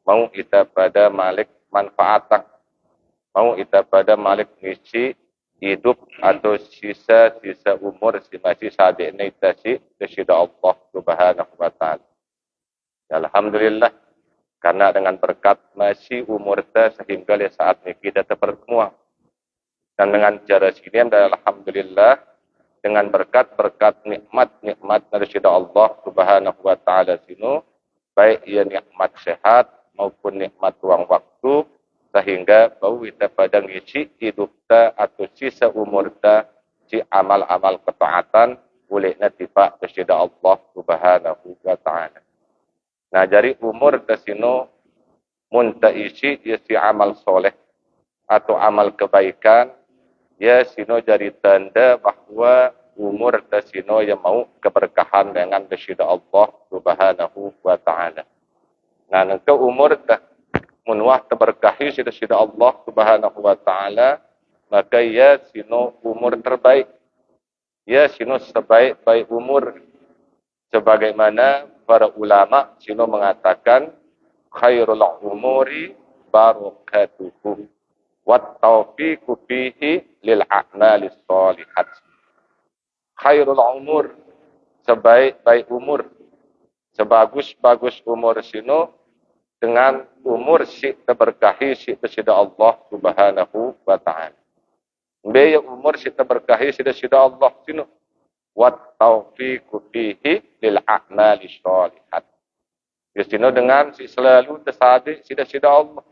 mau kita pada malik manfaatak, mau kita pada malik ngisi hidup atau sisa-sisa umur si masih sadik ini tasi kesyida Allah subhanahu wa ta'ala. Alhamdulillah, karena dengan berkat masih umur kita sehingga saat ini kita terpertemuan. Dan dengan cara sini, alhamdulillah, dengan berkat-berkat nikmat-nikmat dari Allah subhanahu wa ta'ala sini, baik ia nikmat sehat maupun nikmat ruang waktu, sehingga bau kita pada ngisi hidup kita atau sisa umur kita si amal-amal ketaatan boleh natifa kepada Allah subhanahu wa ta'ala. Nah, dari umur kesino munta isi ya si amal soleh atau amal kebaikan, ya sino jadi tanda bahwa umur kesino yang mau keberkahan dengan kepada Allah subhanahu wa ta'ala. Nah, nengke umur dah munwah terberkahi sida Allah subhanahu wa ta'ala, maka ya sino umur terbaik. Ya sino sebaik-baik umur. Sebagaimana para ulama sino mengatakan, khairul umuri barakatuhu wat taufiqu fihi lil a'malis shalihat. Khairul umur, sebaik-baik umur. Sebagus-bagus umur sino dengan umur si terberkahi si kepada Allah subhanahu wa ta'ala. Biaya umur si terberkahi si kepada Allah sino. Wat taufiqu fihi lil a'mali shalihat. Ya sino dengan si selalu tersadik si kepada Allah.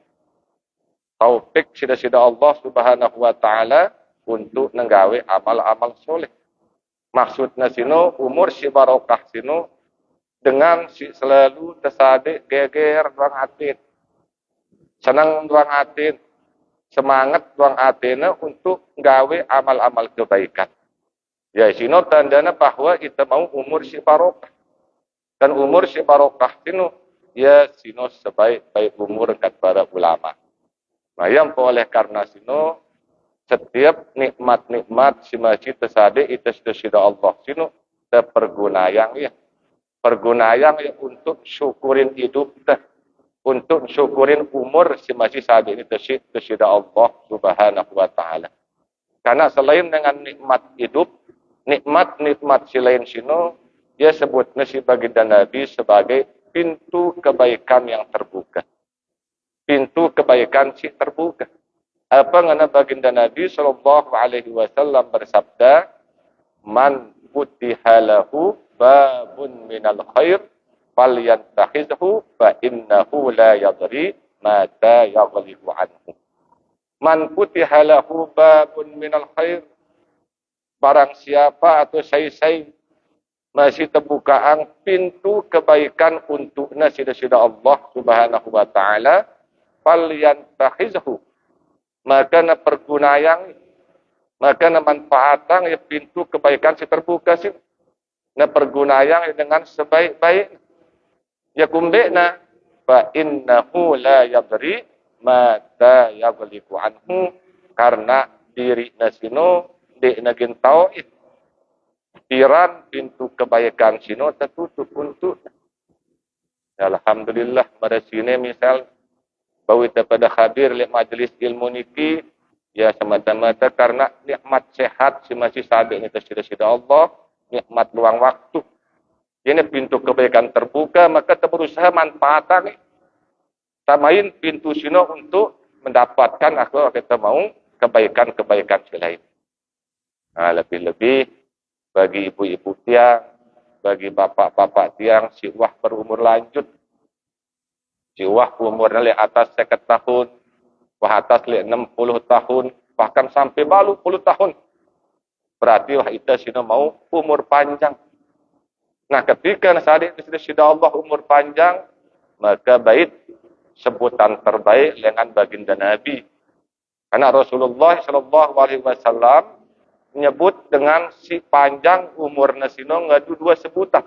Taufik si kepada Allah subhanahu wa ta'ala untuk menggawe amal-amal soleh. Maksudnya sino umur si barokah sino dengan si selalu tersadik geger ruang hati, senang ruang hati, semangat ruang hatinya untuk gawe amal-amal kebaikan. Ya sino tandanya bahwa kita mau umur si barokah. Dan umur si barokah sino ya sino sebaik-baik umur kat para ulama. Nah, yang oleh karena sino setiap nikmat-nikmat si masjid tersadik itu sudah Allah sino terpergunayang ya. Pergunaan ya untuk syukurin hidup dah, untuk syukurin umur si masih saat ini kepada Allah subhanahu wa ta'ala. Karena selain dengan nikmat hidup, nikmat-nikmat si lain sino, dia sebutnya si baginda Nabi sebagai pintu kebaikan yang terbuka. Pintu kebaikan si terbuka. Apa ngana baginda Nabi sallallahu alaihi wasallam bersabda, man futihalahu babun minal khair falyantakhizhu fa innahu la yadri mata yaghlibu anhu. Man futihalahu babun minal khair, barang siapa atau sai-sai masih terbukaan pintu kebaikan untuknya sida Allah subhanahu wa ta'ala, falyantakhizhu, maka na pergunayang, maka na manfaatan ya pintu kebaikan si terbuka sih. Na pergunayang dengan sebaik-baik. Ya kumbekna fa innahu la yadri mata yaghliqu anhu, karena diri nasino di nagin tauhid. Piran pintu kebaikan sino tertutup untuk. Alhamdulillah pada sini misal bahwa kita pada hadir di majlis ilmu niki ya semata-mata karena nikmat sehat si masih sahabat ini tersida-sida Allah, nikmat luang waktu. Ini pintu kebaikan terbuka, maka kita berusaha manfaatkan. Samain pintu sino untuk mendapatkan kalau kita mau kebaikan-kebaikan selain. Nah, lebih-lebih bagi ibu-ibu tiang, bagi bapak-bapak tiang, si wah berumur lanjut. Si wah umurnya atas 50 tahun, wah atas 60 tahun, bahkan sampai balu 10 tahun. Berarti wah itu sino mau umur panjang. Nah, ketika saat itu sudah Allah umur panjang, maka baik sebutan terbaik dengan baginda Nabi. Karena Rasulullah Shallallahu Alaihi Wasallam menyebut dengan si panjang umur nasino ngadu dua sebutan.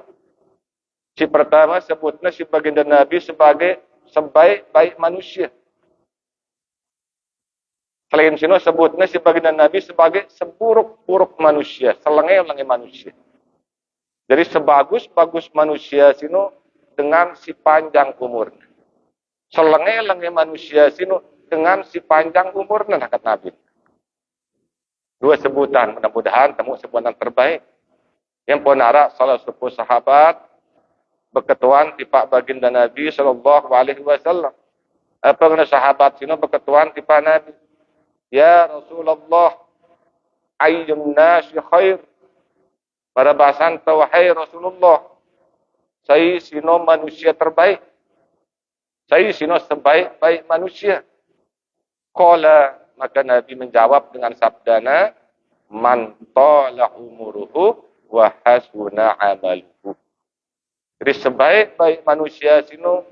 Si pertama sebutnya si baginda Nabi sebagai sebaik-baik manusia. Selain sino sebutnya si baginda Nabi sebagai seburuk-buruk manusia, selengeh-lengeh manusia. Jadi sebagus-bagus manusia sino dengan si panjang umurnya. Selenge-lenge manusia sinu dengan si panjang umurnya kata Nabi. Dua sebutan, mudah-mudahan temu sebutan terbaik. Yang ponara salah sepuh sahabat berketuan tipak baginda Nabi sallallahu alaihi wasallam. Apa kena sahabat sinu berketuan tipak Nabi? Ya Rasulullah, ayyun nasi khair. Pada bahasan tawahai Rasulullah, saya sino manusia terbaik. Saya sino sebaik-baik manusia. Qala, maka Nabi menjawab dengan sabdana, man tala umuruhu wa hasuna amaluhu. Jadi sebaik-baik manusia sino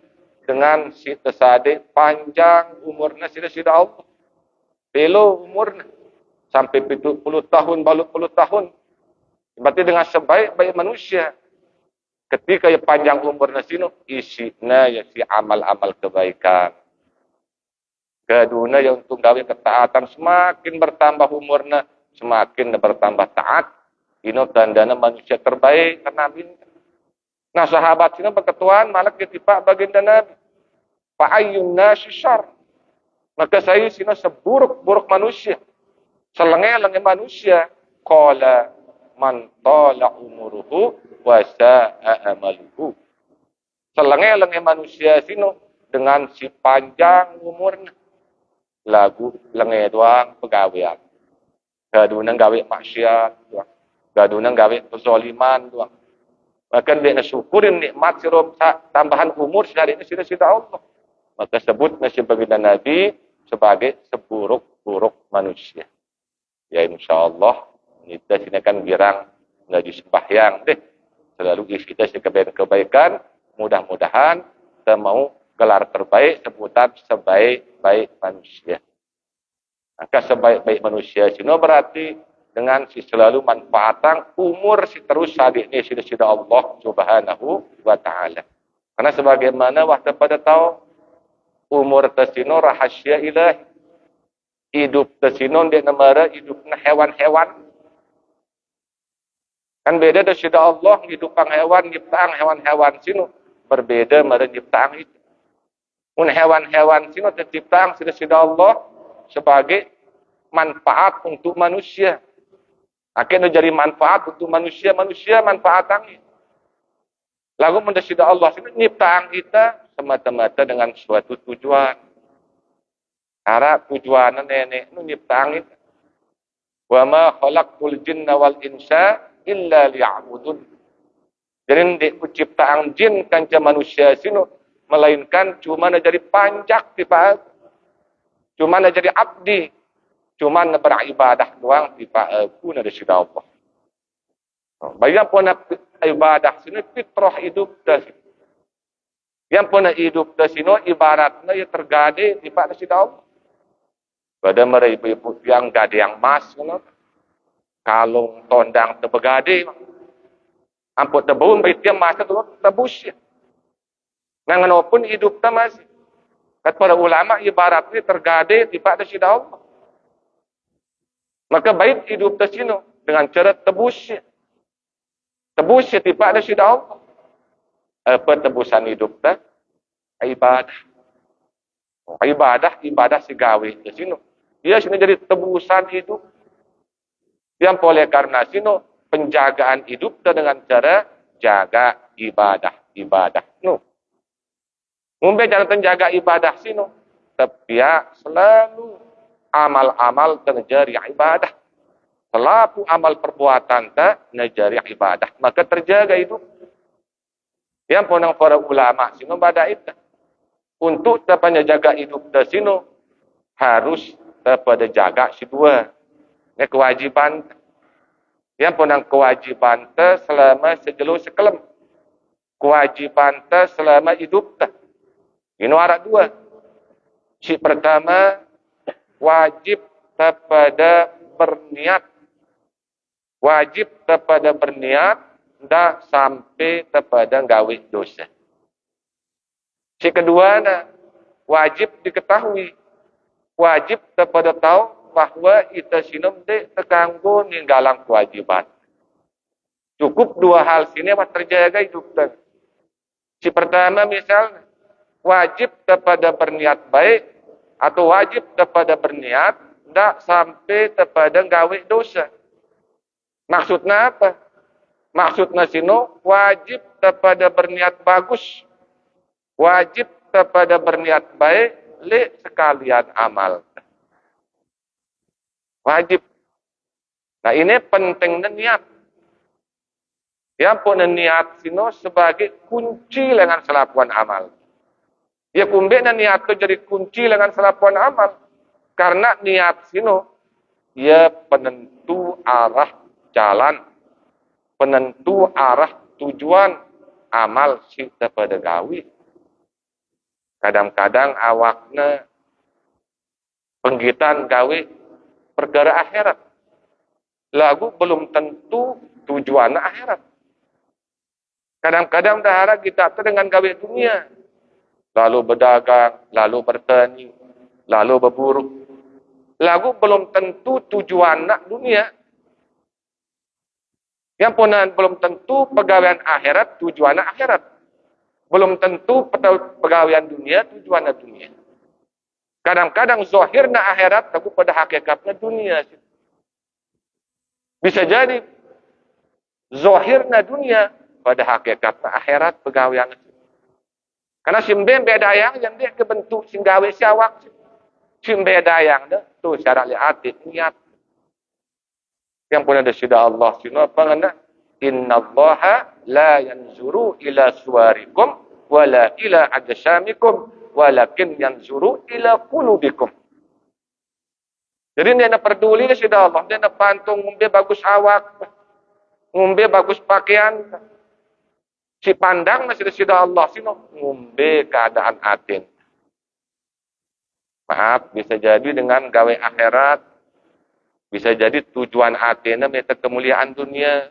dengan si tersade panjang umurnya sida Allah. Belo umurnya sampai 70 tahun, 80 tahun. Berarti dengan sebaik-baik manusia. Ketika ya panjang umurnya sino, isina ya si amal-amal kebaikan. Kedua yang untuk gawe ketaatan semakin bertambah umurnya, semakin bertambah taat. Ini tandanya manusia terbaik karena Nabi. Nah sahabat sini berketuan malah ketipak baginda Nabi. Fa'ayyun nasi syar. Maka saya sini seburuk-buruk manusia. Selenge-lenge manusia. Qala man tala umuruhu wa sa'a amaluhu. Selenge-lenge manusia sini dengan si panjang umurnya. Lagu lenge doang pegawaian. Gadunang gawe maksiat doang. Gadunang gawe kezaliman doang. Maka dia syukurin nikmat sirom tambahan umur dari ini sida Allah. Maka sebut nasib baginda Nabi sebagai seburuk-buruk manusia. Ya insyaallah kita sini kan girang ngaji sembahyang deh. Selalu isi kita kebaikan. Mudah-mudahan kita mau gelar terbaik sebutan sebaik-baik manusia. Maka sebaik-baik manusia sini berarti dengan si selalu manfaatan umur si terus sadik ni sida Allah Subhanahu wa taala. Karena sebagaimana waktu pada tahu umur tersino rahasia ilahi. Hidup tersino dia namara hidupnya hewan-hewan. Kan beda dari sida Allah hidupang hewan, nyiptaan hewan-hewan sino berbeda mara nyiptaan itu. Un hewan-hewan sino terciptaan sida Allah sebagai manfaat untuk manusia. Akhirnya jadi manfaat untuk manusia manfaatnya. Lalu mendesida Allah sini nyiptaan kita semata-mata dengan suatu tujuan. Karena tujuan nenek nu nyiptaan kita. Wa ma khalaqtul jinna wal insa illa liya'budun. Jadi di penciptaan jin kanca manusia sini melainkan cuma jadi panjak tiba. Cuma jadi abdi. Cuma beribadah doang tiba guna dari sida Allah. Bayang pun ibadah sini fitrah hidup dah. Yang pun hidup dah sini ibaratnya ya tergade tiba dari sida Allah. Pada mereka ibu yang gade yang mas, kalung tondang tebegade, ampun tebun beritiam masa tu tebus. Nangan pun hidup dah masih. Kata para ulama ibaratnya tergade tiba dari sida Allah. Maka baik hidup tersino dengan cara tebus. Tebus tiba ada sida Allah. Apa tebusan hidup dah? Ibadah. Ibadah si gawe tersino. Dia sini jadi tebusan hidup. Yang boleh karena sino penjagaan hidup dah dengan cara jaga ibadah. No. Mungkin cara menjaga ibadah sino. Tapi ya selalu amal-amal terjadi ibadah. Selaku amal perbuatan tak najari ibadah. Maka terjaga hidup. Yang ponang para ulama sino pada itu. Untuk dapat jaga hidup dah sino harus dapat jaga si dua. Ini kewajiban. Yang ponang kewajiban tak selama sejelu sekelem. Kewajiban tak selama hidup tak. Ini ada dua. Si pertama wajib kepada berniat. Wajib kepada berniat tak sampai kepada gawe dosa. Si kedua wajib diketahui. Wajib kepada tahu bahawa kita sinum de terganggu ninggalang kewajiban. Cukup dua hal sini apa terjaga hidup. Si pertama misalnya wajib kepada berniat baik atau wajib kepada berniat tidak sampai kepada gawe dosa. Maksudnya apa? Maksudnya sino wajib kepada berniat bagus, wajib kepada berniat baik, le sekalian amal. Wajib. Nah ini pentingnya niat. Yang pun niat sino sebagai kunci dengan selapuan amal. Ya kumbeknya niat itu jadi kunci dengan selapuan amal. Karena niat sino, ya penentu arah jalan, penentu arah tujuan amal si pada gawi. Kadang-kadang awaknya penggitan gawi perkara akhirat. Lagu belum tentu tujuan akhirat. Kadang-kadang dahara kita dengan gawe dunia. Lalu berdagang, lalu bertani, lalu berburu. Lagu belum tentu tujuan nak dunia. Yang pun belum tentu pegawaian akhirat tujuan akhirat. Belum tentu pegawaian dunia tujuan dunia. Kadang-kadang zahirna akhirat lagu pada hakikatnya dunia. Bisa jadi zahirna dunia pada hakikatnya akhirat pegawaian. Karena simbe bedayang yang dia kebentuk singgawe siawak. Simbe bedayang dah tu syarat li'ati niat. Yang pun ada syida Allah sino apa ngana? Innallaha la yanzuru ila suwarikum wala ila ajsamikum walakin yanzuru ila qulubikum. Jadi dia nak peduli ke syida Allah, dia nak pantung ngumbe bagus awak, ngumbe bagus pakaian. Si pandang masih ada Allah sino ngumbe keadaan atin. Maaf, bisa jadi dengan gawe akhirat, bisa jadi tujuan atina minta kemuliaan dunia.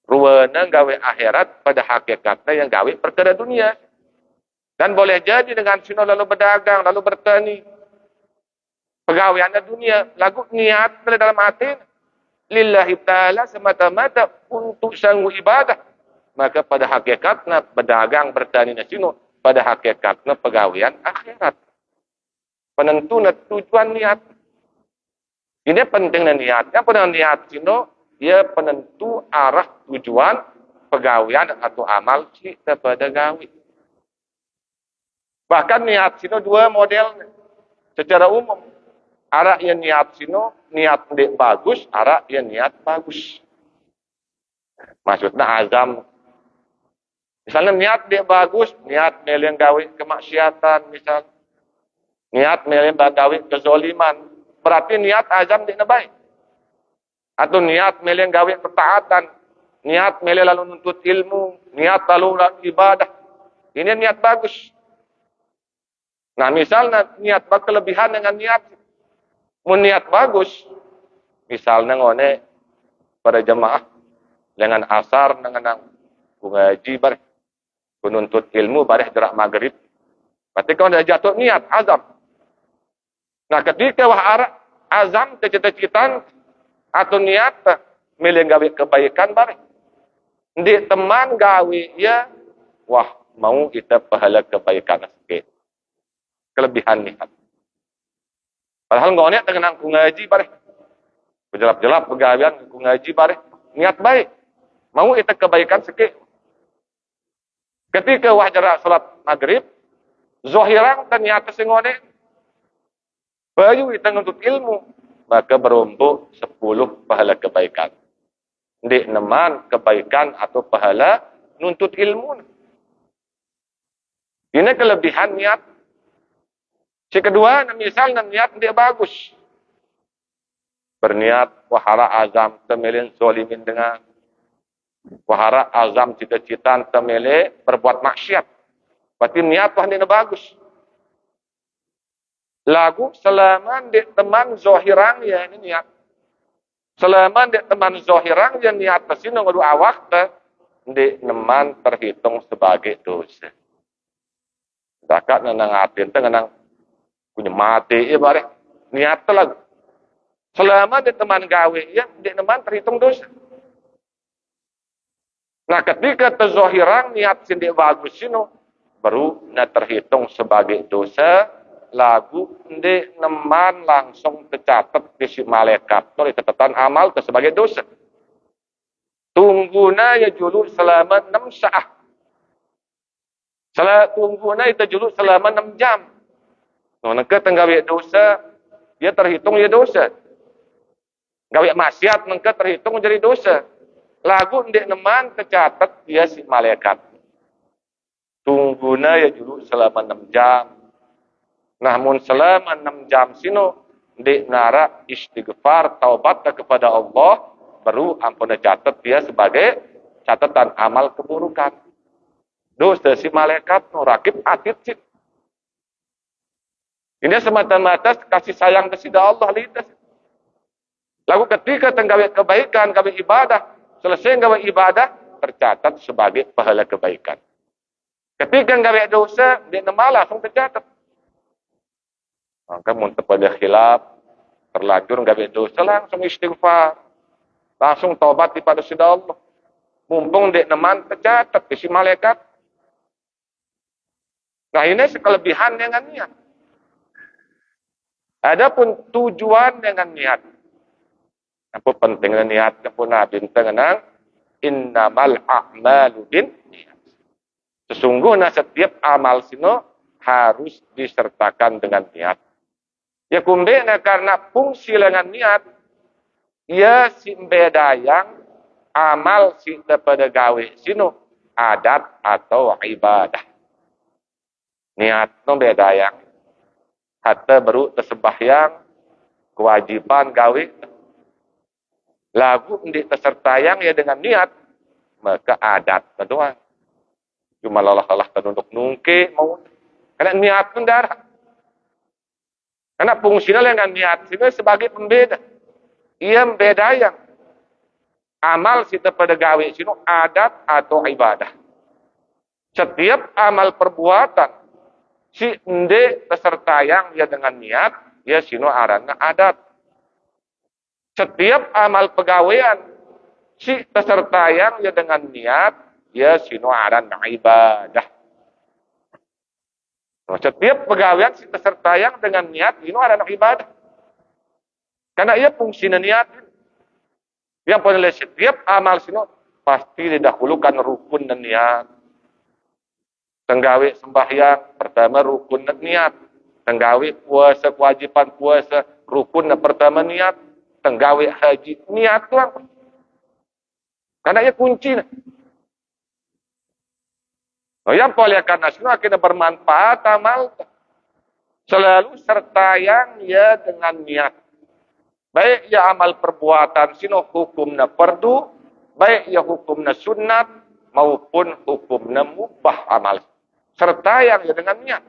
Ruana gawe akhirat pada hakikatnya yang gawe perkara dunia. Dan boleh jadi dengan sino lalu berdagang, lalu bertani. Pegawaiannya dunia, lagu niat dalam hati lillahi ta'ala semata-mata untuk sanggup ibadah. Maka pada hakikatnya berdagang bertani nasino pada hakikatnya pegawaian akhirat. Penentunya tujuan niat. Ini pentingnya niatnya pada niat sino ia penentu arah tujuan pegawaian atau amal kita pada gawi. Bahkan niat sino dua model secara umum. Arah yang niat sino niat dek bagus, arah yang niat bagus. Maksudnya azam. Misalnya niat dia bagus, niat meleng gawe kemaksiatan, misal niat meleng gawe kezoliman, berarti niat azam dia baik. Atau niat meleng gawe ketaatan, niat meleng lalu nuntut ilmu, niat lalu ibadah. Ini niat bagus. Nah, misalnya niat berkelebihan dengan niat, niat bagus, misalnya ngone pada jemaah dengan asar dengan ngaji bareng. Penuntut ilmu bareh gerak maghrib. Berarti kau dah jatuh niat, azam. Nah ketika arah azam, cita-citaan atau niat, milih gawe kebaikan bareh. Di teman gawe ya, wah mau kita pahala kebaikan sikit. Kelebihan niat. Padahal nggak niat dengan aku ngaji bareh. Berjelap-jelap pegawaian aku ngaji bareh. Niat baik. Mau kita kebaikan sikit. Ketika wajah salat maghrib, zohirang ternyata singone, bayu kita nuntut ilmu, maka berumpuk 10 pahala kebaikan. Di neman kebaikan atau pahala nuntut ilmu. Ini kelebihan niat. Si kedua, misalnya niat dia bagus. Berniat, wahara azam, temelin zolimin dengan wahara azam cita-cita temele berbuat maksiat. Berarti niat wah ini bagus. Lagu selama di teman zohirang ya ini niat. Selama di teman zohirang ya niat kesini ngadu awak di neman terhitung sebagai dosa. Dakat nenang atin tenang punya mati ya bareng niat lagu. Selama di teman gawe ya di neman terhitung dosa. Nah ketika tezohirang niat sendiri bagus sino, baru na terhitung sebagai dosa, lagu ndek neman langsung tercatat di si malaikat oleh catatan amal itu sebagai dosa. Tungguna ya julu selama 6 saat. Tungguna itu julu selama 6 jam. Nengke tenggawe dosa, dia terhitung ya dosa. Gawe maksiat nengke terhitung jadi dosa. Lagu ndek neman tercatat dia si malaikat. Tungguna ya julu selama 6 jam. Namun selama 6 jam sino ndek nara istighfar taubat kepada Allah, baru ampun catat dia sebagai catatan amal keburukan. Dosa si malaikat no rakib atid sih. Ini semata-mata kasih sayang kepada Allah lihat. Lalu ketika tenggawe kebaikan, gawe ibadah, selesai gawe ibadah, tercatat sebagai pahala kebaikan. Ketika gawe dosa, dia malah langsung tercatat. Maka muntah pada khilaf, terlanjur gawe dosa, langsung istighfar. Langsung taubat kepada Allah. Mumpung dia neman tercatat di si malaikat. Nah ini sekelebihan dengan niat. Adapun tujuan dengan niat. Apa pentingnya niat? Apa Nabi tengenang? Innamal a'malu bin niat. Sesungguhnya setiap amal sino harus disertakan dengan niat. Ya kumbena karena fungsi dengan niat, ya si bedayang amal si pada gawe sino adat atau ibadah. Niat no bedayang. Hatta baru tersembahyang kewajiban gawe lagu ndik tersertayang ya dengan niat maka adat doang cuma lalah terduduk nungke mau karena niat mendarah karena fungsinya dengan niat ini sebagai pembeda ia membedayang amal kita pada gawe sino adat atau ibadah setiap amal perbuatan si ende peserta yang ya dengan niat, ya sino aranna adat. Setiap amal pegawaian, si peserta yang ya dengan niat, ya sino aranna ibadah. Setiap pegawaian si peserta yang dengan niat, sino aranna ibadah. Karena ia fungsinya niat. Yang pada setiap amal sino pasti didahulukan rukun dan niat. Tenggawe sembahyang pertama rukun niat. Tenggawe puasa kewajiban puasa rukun pertama niat. Tenggawe haji niat tuang. Karena ia kunci. Oh, yang boleh karena semua kita bermanfaat amal. Selalu serta yang ya dengan niat. Baik ya amal perbuatan sino hukumna fardu, baik ya hukumna sunnat maupun hukumna mubah amal. Serta yang ya dengan niat.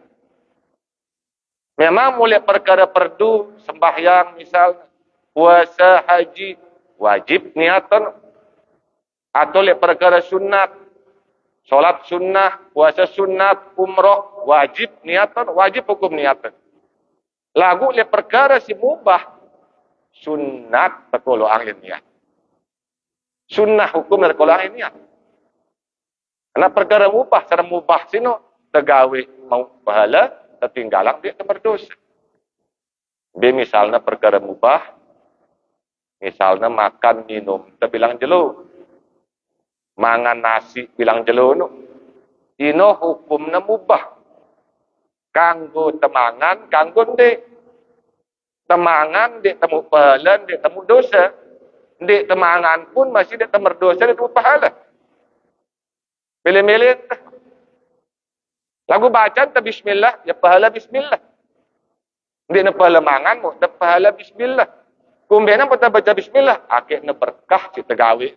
Memang mulai perkara perdu, sembahyang misalnya, puasa, haji, wajib niatan. Atau lihat perkara sunat, solat sunnah, puasa sunat, umroh, wajib niatan, wajib hukum niatan. Lagu lihat perkara si mubah, sunat berkolo angin niat. Sunnah hukum berkolo angin niat. Karena perkara mubah, secara mubah sino, tegawe mau pahala, tertinggalan dia berdosa. Dia misalnya perkara mubah, misalnya makan, minum, kita bilang jelo. Mangan nasi, bilang jelo. No. Ino hukumnya mubah. Kanggo temangan, kanggo ndek. Temangan, ndek temu pahala, ndek temu dosa. Ndek temangan pun masih ndek temu dosa, ndek temu pahala. Pilih-milih. Lagu bacaan ta bismillah, ya pahala bismillah. Hindi na pahala mangan mo, ta pahala bismillah. Kung benan pata baca bismillah, akik na berkah si tagawi.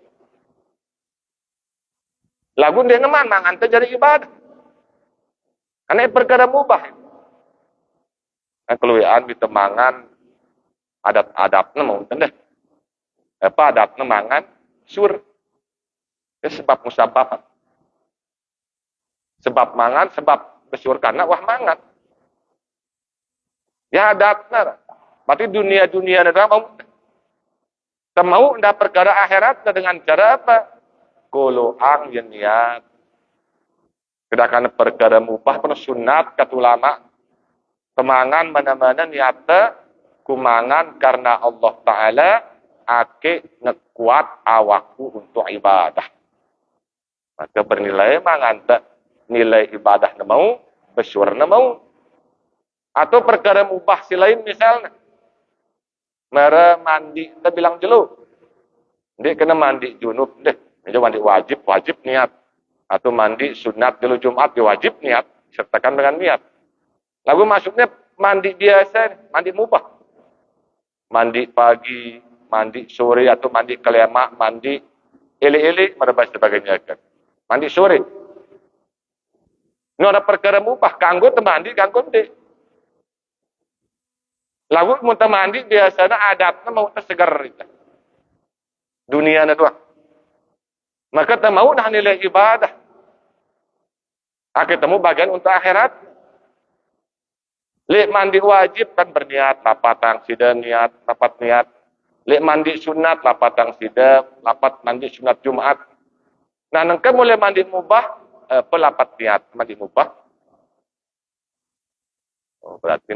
Lagu hindi naman, mangan ta jadi ibadah. Karena perkara mubah. Ang keluian di temangan, adat-adat na mo, tanda. Apa adat na mangan, sur. Sebab musabab. Sebab mangan, sebab bersyukur karena wah mangan. Ya adatnya. Berarti dunia-dunia negara mau. Mau ndak perkara akhirat dengan cara apa? Koloang yang niat. Sedangkan perkara mubah pun sunat kata ulama. Kemangan mana-mana niata kumangan karena Allah Ta'ala ake ngekuat awakku untuk ibadah. Maka bernilai manganta nilai ibadah na mau, bersyukur na mau. Atau perkara mubah si lain misalnya. Mara mandi, kita bilang jelu. Dia kena mandi junub deh. Dia mandi wajib niat. Atau mandi sunat dulu Jumat, dia wajib niat. Sertakan dengan niat. Lalu maksudnya mandi biasa, mandi mubah. Mandi pagi, mandi sore, atau mandi kelemak, mandi ele-ele, merebas sebagainya. Mandi sore. Ini ada perkara mubah. Kanggo mandi, kanggo dek. Lalu muntah mandi biasanya adatnya mau tersegar. Dunia na doang. Maka kita mau nah nilai ibadah. Ketemu bagian untuk akhirat. Lek mandi wajib kan berniat, lapatang sida niat, lapat niat. Lek mandi sunat, lapatang sida, lapat mandi sunat Jumat. Nah, nengke mulai mandi mubah, pelapat niat mandi mubah. Oh, berarti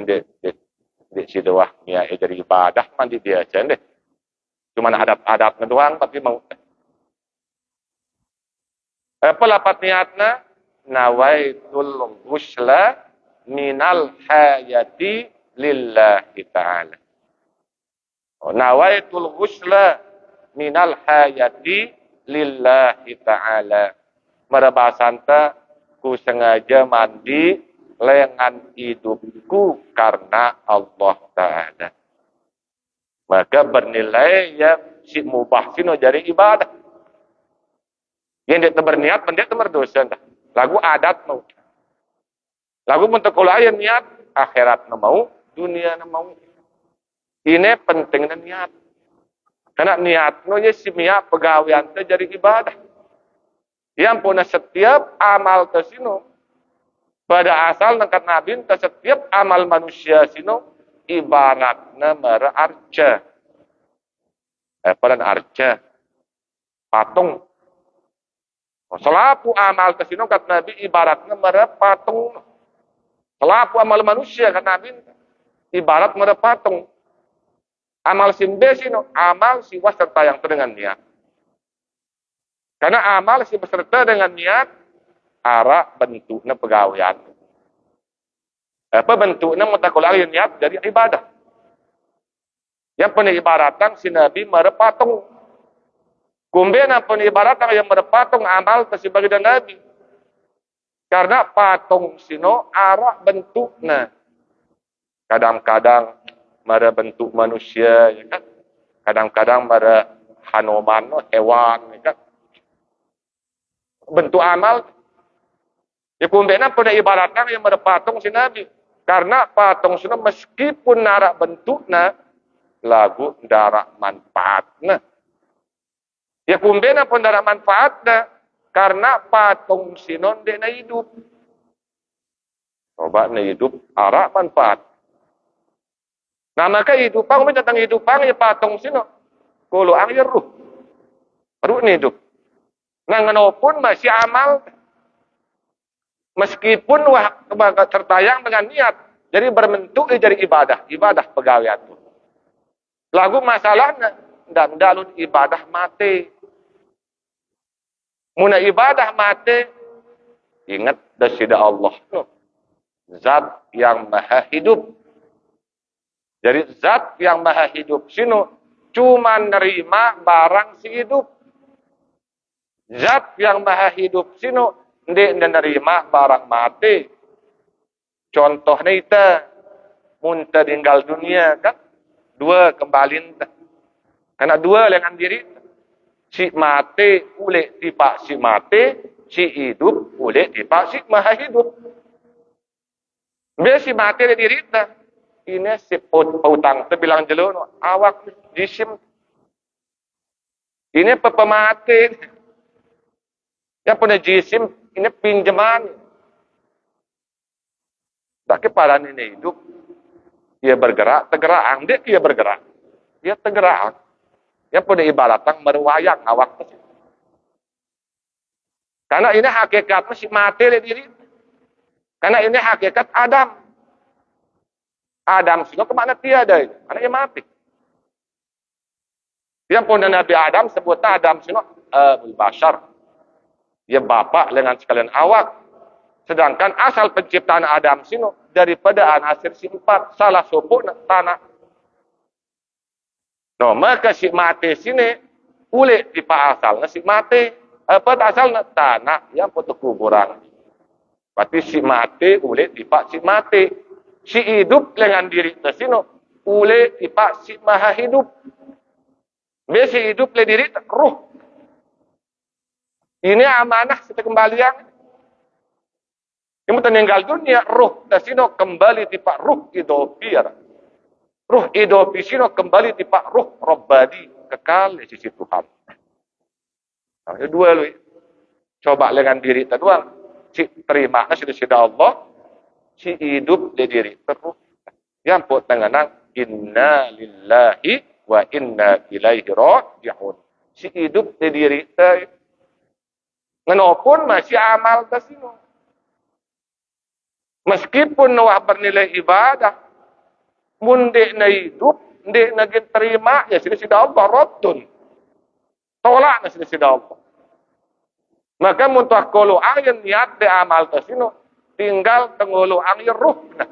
di sida wah niat jadi ibadah mandi biasa deh. Cuma adat-adat doang tapi mau. Pelapat niatna nawaitul ghusla minal hayati lillahi ta'ala. Nawaitul ghusla minal hayati lillahi ta'ala. Merabasanta ku sengaja mandi lengan hidupku karena Allah Ta'ala. Maka bernilai ya si mubah sino jadi ibadah. Yang dia berniat, dia berdosa. Lagu adat mau. Lagu untuk kulayan niat, akhirat na mau, dunia na mau. Ini pentingnya niat. Karena niat no ya simia pegawaian itu jadi ibadah. Yang punya setiap amal tersino. Pada asal nangkat nabi, setiap amal manusia sino ibaratnya mera arca. Peran arca. Patung. Selapu amal tersino kat nabi ibaratnya mera patung. Selaku amal manusia kan Nabi ibarat merepatung. Amal simbe sino, amal si waserta yang dengan niat. Karena amal si beserta dengan niat arah bentuknya pegawaian. Apa bentuknya mutakulari niat dari ibadah. Yang penibaratan si Nabi merepatung. Kumbena penibaratan yang merepatung amal sebagai Nabi. Karena patung sino arah bentuknya. Kadang-kadang mara bentuk manusia, ya kan? Kadang-kadang mara hanuman, hewan, ya kan? Bentuk amal. Ya kumbena pada ibaratnya yang mara patung si Nabi. Karena patung sino meskipun arah bentuknya, lagu darah manfaatnya. Ya kumbena pun darah manfaatnya. Karena patung sinon dia na hidup. Coba na hidup, arah manfaat. Nah maka hidupang, tentang hidupang ya patung sinon. Kulo ang ya ruh. Ruh ni hidup. Nah nganopun masih amal. Meskipun tertayang dengan niat. Jadi berbentuk jadi ibadah. Ibadah pegawaian itu. Lagu masalahnya. Dan dalun ibadah mati. Muna ibadah mati, ingat dasida Allah. Zat yang maha hidup. Jadi zat yang maha hidup sino cuma nerima barang si hidup. Zat yang maha hidup sino tidak nerima barang mati. Contohnya itu, muntah tinggal dunia kan, dua kembali. Karena dua lengan diri. Si mati boleh tipak si mati, si hidup boleh tipak si maha hidup. Biar si mati ada diri kita. Ini si pautang kita bilang jelo, awak jisim. Ini pemati. Yang punya jisim, ini pinjaman. Tapi pada ini hidup, dia bergerak, tergerak, dia bergerak. Dia tergerak. Yang pada ibaratang meruayang awak. Karena ini hakikatnya si mati le diri. Karena ini hakikat Adam. Adam sino kemana tiada itu? Karena ia mati. Yang pun Nabi Adam sebutnya Adam sino Abul Bashar. Ya bapak dengan sekalian awak. Sedangkan asal penciptaan Adam sino daripada anasir si empat. Salah suku tanah. No, maka si mati sini ule tipa asalnya si mati. Apa asalnya tanah yang foto kuburan. Berarti si mati ule tipa si mati. Si hidup dengan diri tersino ule tipa si maha hidup. Biasa si hidup le diri ruh. Ini amanah kita kembalian. Yang meninggal dunia ruh tersino kembali tipa ruh idopir. Ruh idopir kembali tipa ruh robbadi kekal di sisi Tuhan. Nah, itu dua lu. Coba dengan diri terdoang. Si terima sudah sudah Allah. Si hidup di diri terus. Yang pun tengenang inna lillahi wa inna ilaihi raji'un. Si hidup di diri ter. Ngenopun masih amal tersino. Meskipun wah bernilai ibadah. Mundik na hidup. Mundik na terima. Ya sudah Allah raddun. Tolak na sudah Allah. Maka muntah kolo ang niat de amal tersino tinggal tengolo ang ruh nah.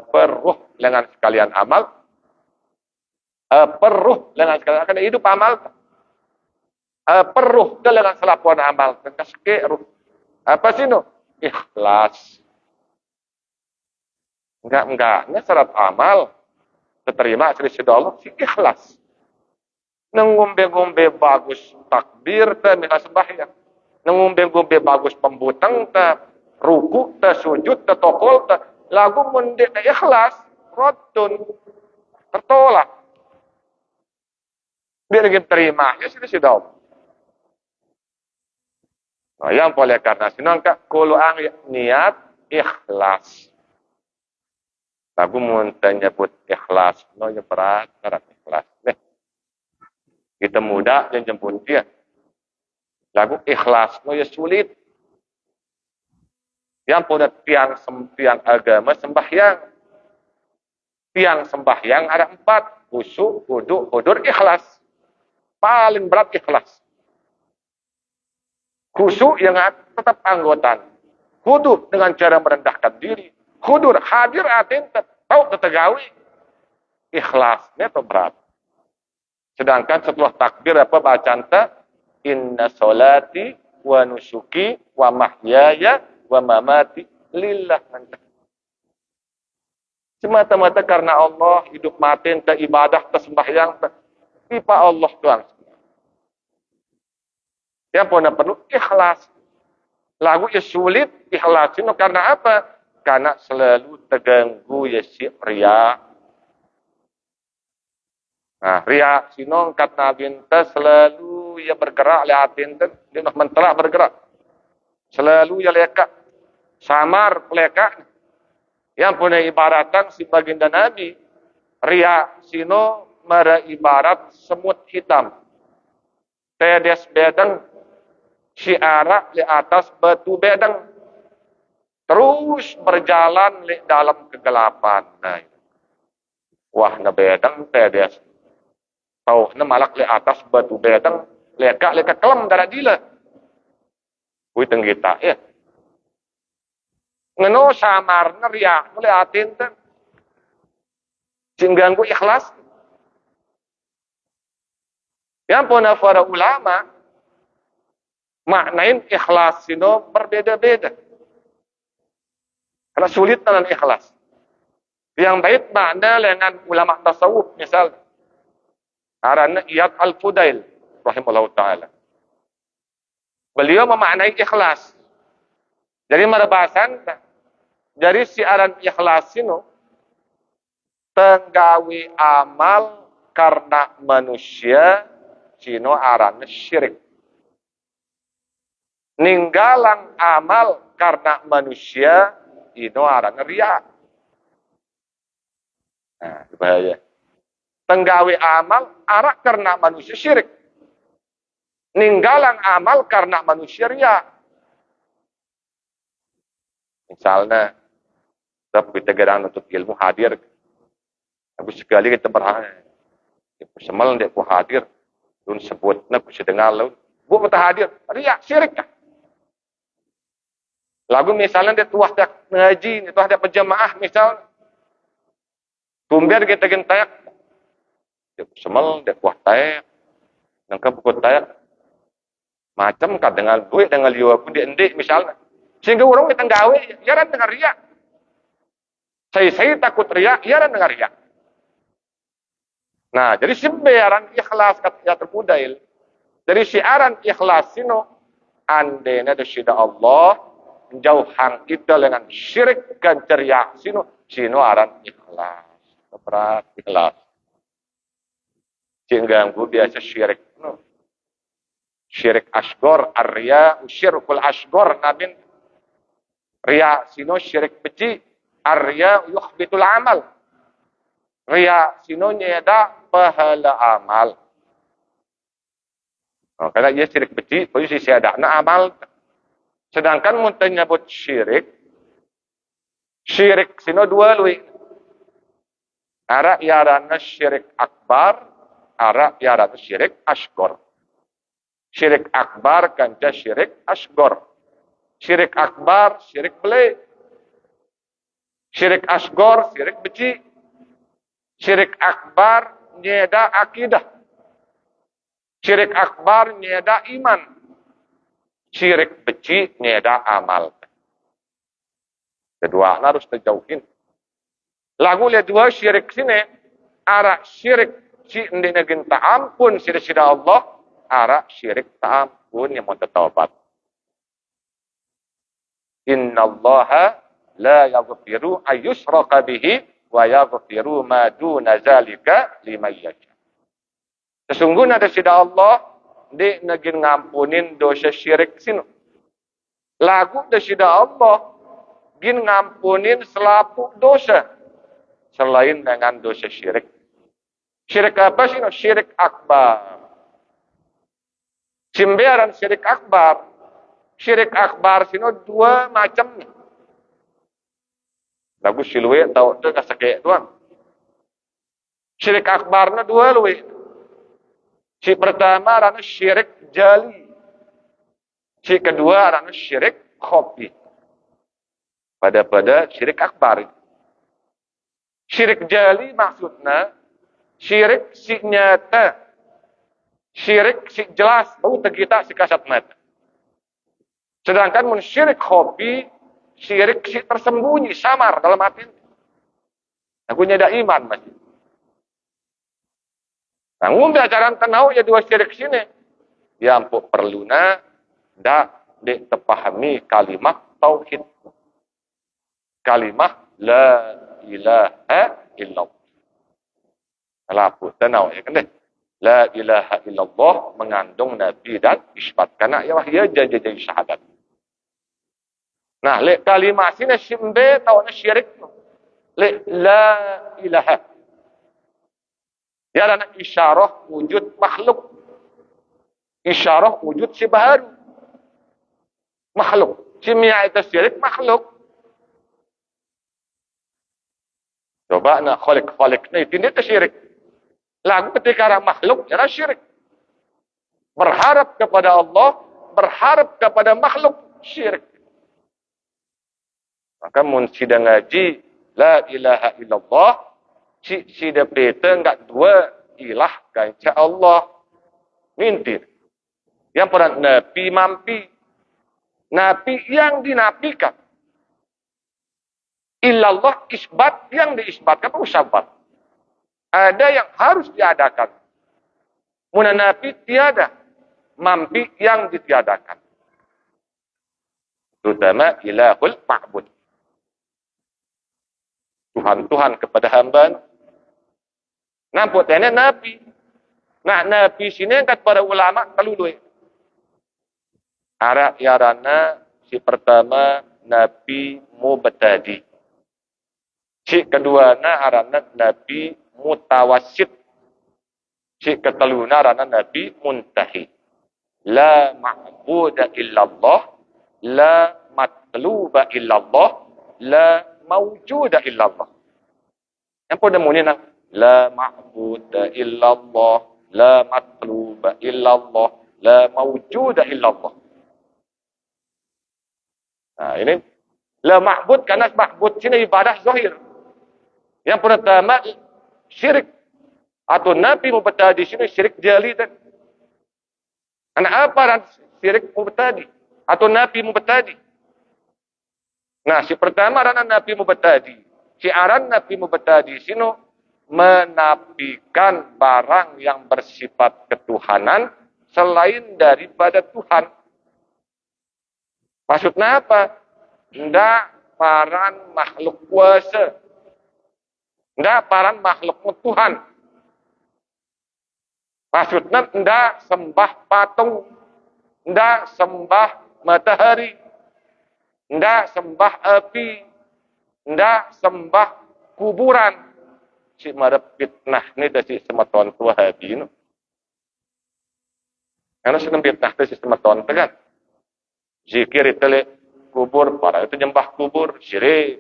Peruh dengan sekalian amal. Peruh dengan sekalian akan hidup amal. Peruh dengan selapuan amal. Keske ruh. Apa sino? Ikhlas. Enggaknya syarat amal diterima sudah Allah si ikhlas. Nengumbe-ngumbe bagus takbir ta mila sembahyang. Nengumbe-ngumbe bagus pembutang ta ruku ta sujud ta tokol ta lagu mundik ta ikhlas rodun tertolak. Biar kita terima ya sudah. Nah, yang boleh karena sinangka kalau ang niat ikhlas. Lagu mun nyebut ikhlas no nya berat ikhlas. Kita mudah dan jemput dia. Lagu ikhlas, no ya sulit. Yang punya tiang agama sembahyang. Tiang sembahyang ada 4. Khusyuk, huduk, hudur, ikhlas. Paling berat ikhlas. Khusyuk yang tetap anggotan. Huduk dengan cara merendahkan diri. Hudur, hadir atin, tahu tetegawi. Ikhlasnya itu berat. Sedangkan setelah takbir apa bacaan ta? Inna solati wa nusuki wa mahyaya wa mamati lillah. Semata-mata karena Allah hidup mati ta ibadah ta sembahyang ta pipa Allah doang. Yang perlu ikhlas. Lagu ya sulit ikhlasin karena apa? Karena selalu terganggu ya si riya. Nah, ria sinong kat nabinta selalu ia bergerak liatin dia mentelak bergerak. Selalu ia leka samar leka. Yang punya ibaratan si baginda Nabi ria sino mara ibarat semut hitam. Tedes bedeng syiara di atas batu bedeng. Terus berjalan di dalam kegelapan. Nah, wah na bedeng tedes tahu na malak le atas batu bedeng leka kelem darah dila. Wih tenggita ya. Ngeno samar ria le atin ten. Singganggu ikhlas. Yang puna para ulama maknain ikhlas sino berbeda-beda. Karena sulit dengan ikhlas. Yang baik makna dengan ulama tasawuf misalnya. Arana Iyad Al-Fudail rahimahullah ta'ala. Beliau memaknai ikhlas. Jadi marabasan dari siaran ikhlas itu tenggawi amal karena manusia sino arana syirik. Ninggalang amal karena manusia itu arana riya. Nah, bahaya. Tenggawi amal arak karena manusia syirik. Ninggalan amal karena manusia ria. Misalnya, kita gedang untuk ilmu hadir. Aku sekali kita berhati. Semal dia ku hadir. Dun sebutnya ku sedengar lalu. Bu kita hadir. Ria, syirik kah? Lagu misalnya dia tuah dia ngaji, tuah dia penjamaah misalnya. Tumbiar kita gentayak. Dia semal dia kuah tayak. Nangka buku tayak. Macam kan dengan duit, dengan liwa pun dia endik misalnya. Sehingga orang kita gawe, ya kan dengan riak. Saya takut riak, ya kan dengan riak. Nah, jadi siaran ikhlas kata terpudail. Jadi siaran ikhlas sino andena desida Allah jauhan kita dengan syirik dan riak sino aran ikhlas. Berat ikhlas. Sehingga ganggu biasa syirik. No. Syirik asgor, arya, syirkul asgor, nabin. Riya sino syirik beci, arya yukhbitul amal. Riya sino nyeda pahala amal. Oh, karena ia syirik beci, posisi siada na amal. Sedangkan muntah nyebut syirik sino dua lui. Ara yarana syirik akbar, ara yarana syirik asgor. Syirik akbar kanca syirik asgor. Syirik akbar, syirik beli. Syirik asgor, syirik beci. Syirik akbar, nyeda akidah. Syirik akbar, nyeda iman. Syirik beci, nyeda amal. Kedua, harus terjauhin. Lagu lihat dua syirik sini. Arah syirik, si ndina ginta ampun, sida-sida Allah. Arah syirik tak ampun, yang mau tertaubat. Inna allaha la yaghfiru ayyushraka bihi wa yaghfiru ma duna zalika liman yasha. Sesungguhnya ada sida Allah di negin ngampunin dosa syirik sinu. Lagu ada sida Allah gin ngampunin selapu dosa selain dengan dosa syirik. Syirik apa sih? Syirik akbar. Cimberan syirik akbar. Syirik akbar sino dua macam. Lagu silwe tau tu kasake tuan. Syirik akbarna dua luwe. Si pertama rana syirik jali. Si kedua rana syirik khofi. Pada syirik akbar. Syirik jali maksudnya syirik si nyata. Syirik si jelas bau tegita si kasat mata. Sedangkan syirik khofi, syirik si tersembunyi, samar dalam hati. Aku nyada iman masih. Nah, ngumbi ajaran tenau ya dua syirik sini. Ya ampun perluna, dak ditepahami kalimat tauhid. Kalimat la ilaha illallah. Lapu tenau ya kan deh. La ilaha illallah mengandung nabi dan isbat. Karena ya wahya jadi syahadat. Nah, le kalimat sini simbe tahu syirik. Le la ilaha. Ya dan isyarah wujud makhluk. Isyarah wujud si baharu. Makhluk. Simia itu syirik makhluk. Coba nak khalik ni ini itu syirik. Lagu ketika orang makhluk ya syirik. Berharap kepada Allah, berharap kepada makhluk syirik. Maka mun sida ngaji la ilaha illallah sida beta enggak dua ilah kanca Allah. Mintir. Yang pernah nabi mampi. Nabi yang dinafikan. Illallah isbat yang diisbatkan usabat. Ada yang harus diadakan. Muna nabi tiada. Mampi yang ditiadakan. Terutama ilahul ma'bud. Tuhan kepada hamba. Nampak tanya Nabi. Nah, Nabi sini kan para ulama kalului. Arak yarana si pertama Nabi Mubtadi. Si kedua na arana Nabi Mutawasid. Si keteluna arana Nabi Muntahi. la ma'buda illallah, la matluba illallah, la mawjuda illallah. Yang pun demunya nak la ma'buda illallah, la matluba illallah, la mawjuda illallah. Nah, ini la ma'bud karena ma'bud sini ibadah zahir. Yang pertama syirik atau nabi mubtadi sini syirik jali dan karena apa dan syirik mubtadi atau nabi mubtadi. Nah, si pertama adalah nabi mubtadi. Syiaran nabi mubtadi sini menafikan barang yang bersifat ketuhanan selain daripada Tuhan. Maksudnya apa? Tidak paran makhluk kuasa. Tidak paran makhluk Tuhan. Maksudnya tidak sembah patung. Tidak sembah matahari. Tidak sembah api. Tidak sembah kuburan. Si marap fitnah ni dah si sematon tua habi no. Karena si fitnah tu si sematon tu kan. Zikir itu le kubur, para itu nyembah kubur, syirik.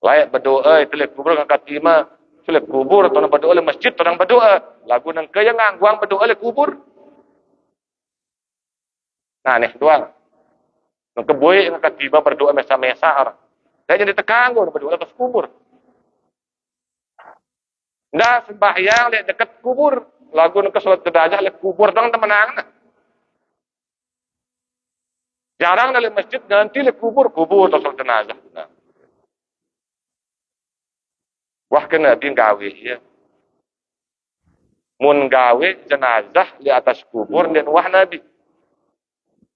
Layak berdoa itu le kubur ngangkat ima, itu le kubur atau nak berdoa le masjid orang berdoa. Lagu nang kaya ngangguang berdoa le kubur. Nah nih doang. Nang keboy ngangkat ima berdoa mesa-mesa orang. Saya jadi tekanggu berdoa atas kubur. Ndak sembahyang le dekat kubur, lagu nang salat jenazah le kubur dong temenang. Jarang dalam masjid nanti le kubur atau salat jenazah. Nah. Wah kena Nabi gawe ya. Mun gawe jenazah di atas kubur dan wah Nabi.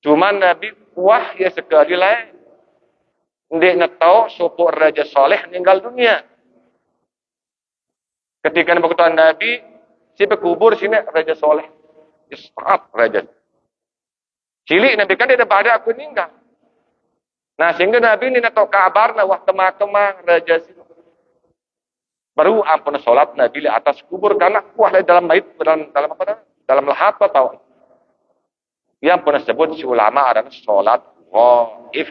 Cuma Nabi wah ya sekali lain. Ndek nak tahu supuk Raja Soleh meninggal dunia. Ketika Nabi si kubur sini Raja Soleh. Istirahat Raja. Cilik Nabi kan dia ada pada aku meninggal. Nah sehingga Nabi ini nak tahu kabar na wah kemang Raja sini. Baru ampun solat Nabi di atas kubur karena wah dalam bait dalam apa? Dalam lahat atau yang pernah sebut si ulama adalah solat ghaib.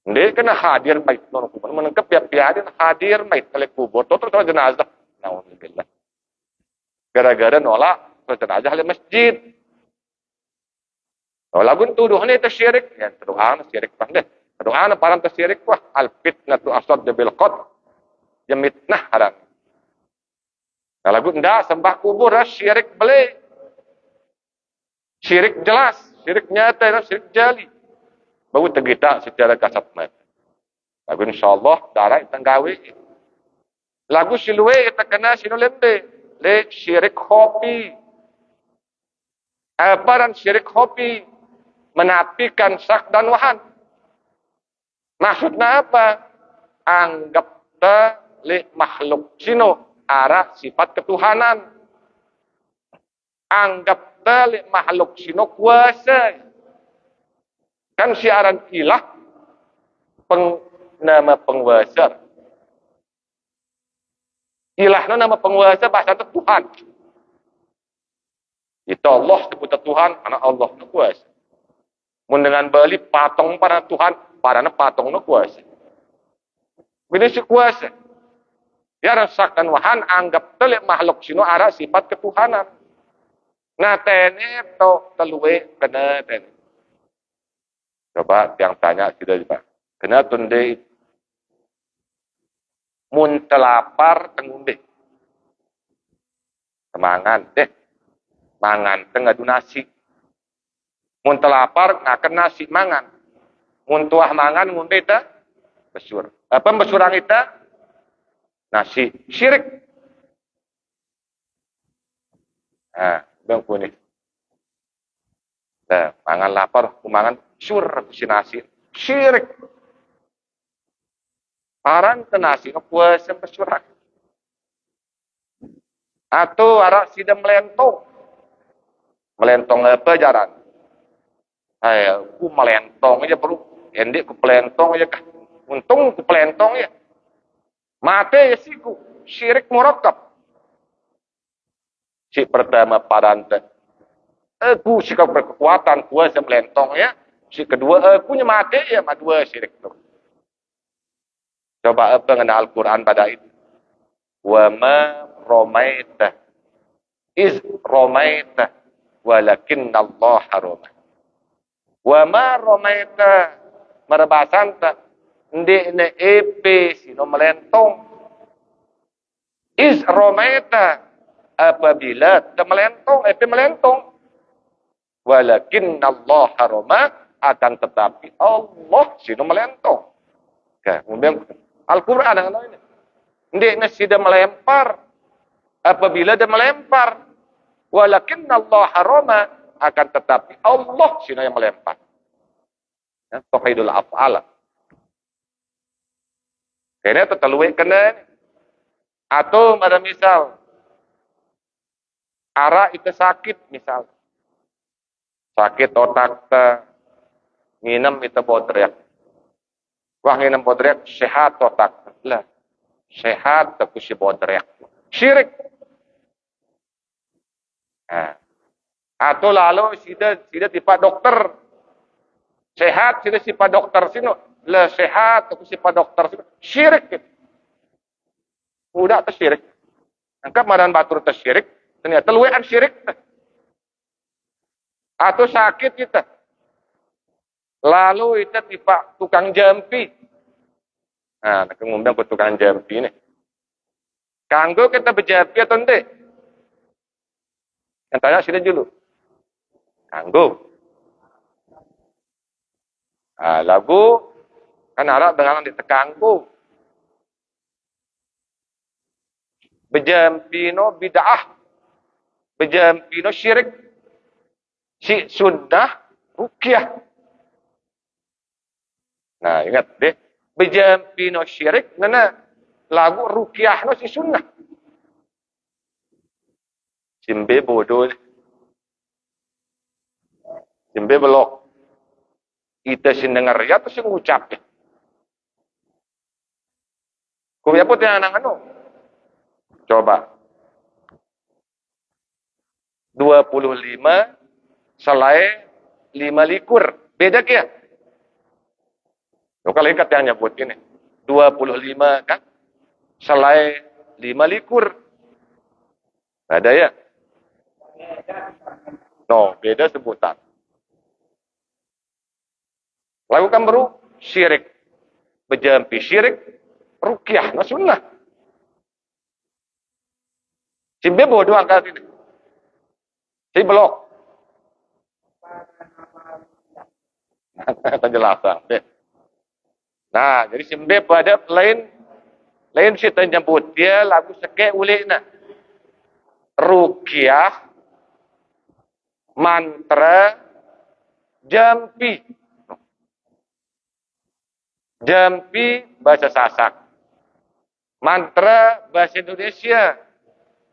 Dia kena hadir bait non kubur menangkap pihak-pihak hadir bait oleh kubur total jenazah. Nauzubillah. Gara-gara nolak jenazah di masjid. Kalau lagu tuduhan itu syirik, ya tuduhan syirik pandai. Tuduhan parang tersyirik wah al fitnatu asad bil qad. Jemitnah haram. Kalau lagu ndak sembah kubur syirik beli. Syirik jelas, syirik nyata, syirik jali. Baru tergita secara kasat mata. Lagu insyaallah darah tanggawi. Lagu silwe kita kena sinu lembe. Le syirik hobi. Aparan syirik hobi. Menafikan syak dan wahan. Maksudnya apa? Anggap le makhluk sino arah sifat ketuhanan. Anggap le makhluk sino kuasa. Kan siaran ilah nama penguasa. Ilah nama penguasa bahasa Tuhan. Itu Allah sebut Tuhan karena Allah itu kuasa. Mun dengan beli patung pada Tuhan, pada patung no kuasa. Ini si kuasa. Ya rasakan wahan anggap telik makhluk sino arah sifat ketuhanan. Nah tene to telue kena tene. Coba yang tanya sudah Pak. Kena tunde mun telapar tengumbe. Semangan deh. Mangan tengah nasi. Mun telapar ngaken nasi mangan. Mun tuah mangan ngumbe ta besur. Apa besurang kita? Nasi syirik. Nah, bang kuning. Nah, mangan lapar, mangan sur si nasi syirik. Paran ke nasi puasa besurang. Atau arak sidem melentong. Melentong apa jaran? Ku melentong aja perlu. Endik ku pelentong aja kah. Untung ku pelentong ya. Mate ya siku. Syirik murakkab. Si pertama paranta. Aku si kau berkekuatan kuasa melentong ya. Si kedua akunya mati ya mak dua syirik tu. Coba apa mengenal Al-Quran pada itu. Wa ma ramaita iz ramaita walakinna Allah harama. Wa ma ramaita merebasanta ndek ne epe sino melentong. Iz ramaita apabila te melentong epe melentong. Walakinna Allah harama akan tetapi Allah sino melentong. Kemudian Al-Quran dengan ini. Ndeknya sudah melempar. Apabila dia melempar. Walakin Allah harama. Akan tetapi Allah sini yang melempar. Ya, Tauhidul af'ala. Kayaknya terlalu kena. Atau ada misal. Arah itu sakit misal. Sakit otak. Minum itu bodriak. Wah nginam bodriak. Sehat otak. Lah. Sehat tapi si bodriak. Syirik. Nah. Atau lalu sudah tipe dokter. Sehat sudah tipe dokter sini. Lah sehat tapi tipe dokter sini. Syirik. Udah tersyirik. Angkat madan batur tersyirik. Ternyata luwean syirik. Atau sakit kita. Lalu kita tipe tukang jampi. Nah, ngundang ke tukang jampi nih. Kanggo kita berjampi atau enggak? Yang tanya sini dulu. Kanggo. Nah, lagu kan harap dengan ditekanggo. Berjampi no bid'ah. Berjampi no syirik. Si sunnah ruqyah. Nah, ingat deh. Berjampi no syirik, nana lagu ruqyah no si sunnah. Simbe bodoh. Simbe belok. Kita sin dengar ya tu sin ngucap. Kau ya putih anak anu. Coba. 25 selai 5 likur. Beda kia? Kalau ikat yang nyebut ini. 25 kan? Selai 5 likur. Ada ya? No, beda sebutan. Lakukan baru syirik. Berjampi syirik. Ruqyah. Nah sunnah. Simbe bodoh angkat ini. Si belok. Penjelasan. Nah, jadi simbe pada lain si terjemput dia lagu sekek ulik na. Ruqyah, mantra, jampi. Jampi bahasa Sasak. Mantra bahasa Indonesia.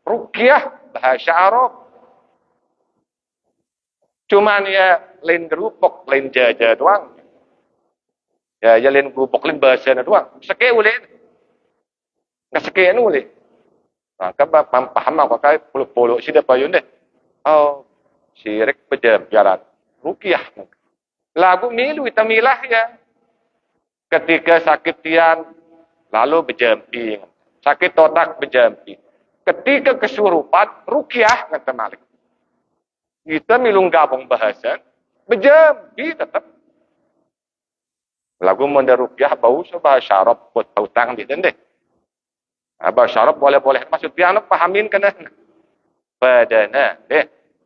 Ruqyah bahasa Arab. Cuman ya lain gerupok, lain jaja doang. Ya lain gerupok, lain bahasa doang. Sekek ulik. Nggak sekek ulik. Maka paham aku kayak puluk-puluk sih dapat yun deh. Oh, syirik berjalan. Ruqyah. Lagu milu kita milah ya. Ketika sakit tian, lalu berjampi. Sakit otak berjampi. Ketika kesurupan, ruqyah kata Malik. Kita milung gabung bahasan, berjampi tetap. Lagu menda ruqyah bau bahasa Arab buat pautang di deh. Bahasa Arab boleh-boleh maksud piano pahamin kena. Padana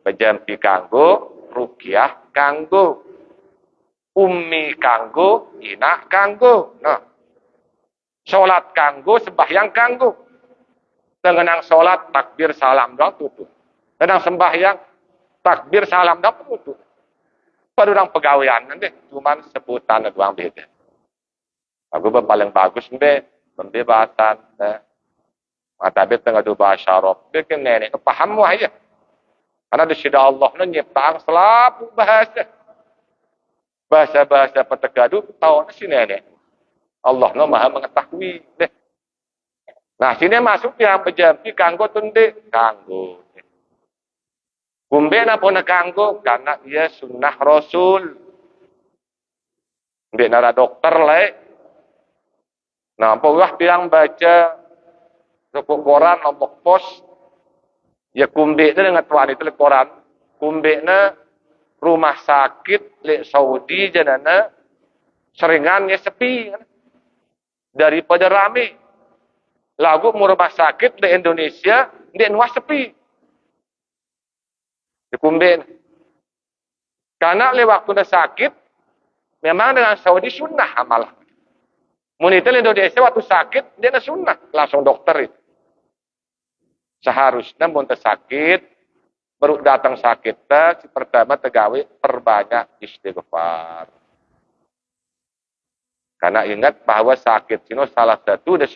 berjampi kanggo, ruqyah kanggo. Ummi kanggo, inak kanggo. Nah. Salat kanggo, sembahyang kanggo. Tengenang salat, takbir salam doang tutup. Tenang sembahyang, takbir salam doang tutup. Pada orang pegawaian nanti, cuman sebutan doang beda. Aku paling bagus pembebasan. Tapi tengah dua bahasa Arab. Bikin nenek, paham wah ya. Karena di sini Allah nyiptakan selalu bahasa. Bahasa-bahasa petegadu tahu si nenek. Allah maha mengetahui. Nah sini masuk yang berjampi kanggo tunde kanggo. Kumbe na po nakanggo karena ia sunnah Rasul. Kumbe nara dokter le. Nah, pawah bilang baca buku koran nombok pos. Ya kumbe na dengan tuan itu le koran. Kumbe na rumah sakit le Saudi janana seringannya sepi daripada rame. Lagu rumah sakit di Indonesia di nuas sepi. Di kumbe. Karena le waktu na sakit memang dengan Saudi sunnah amalah. Munitel Indonesia waktu sakit dia na sunnah langsung dokter itu. Seharusnya mun sakit baru datang sakit si pertama tegawe perbanyak istighfar. Karena ingat bahwa sakit sino salah satu dari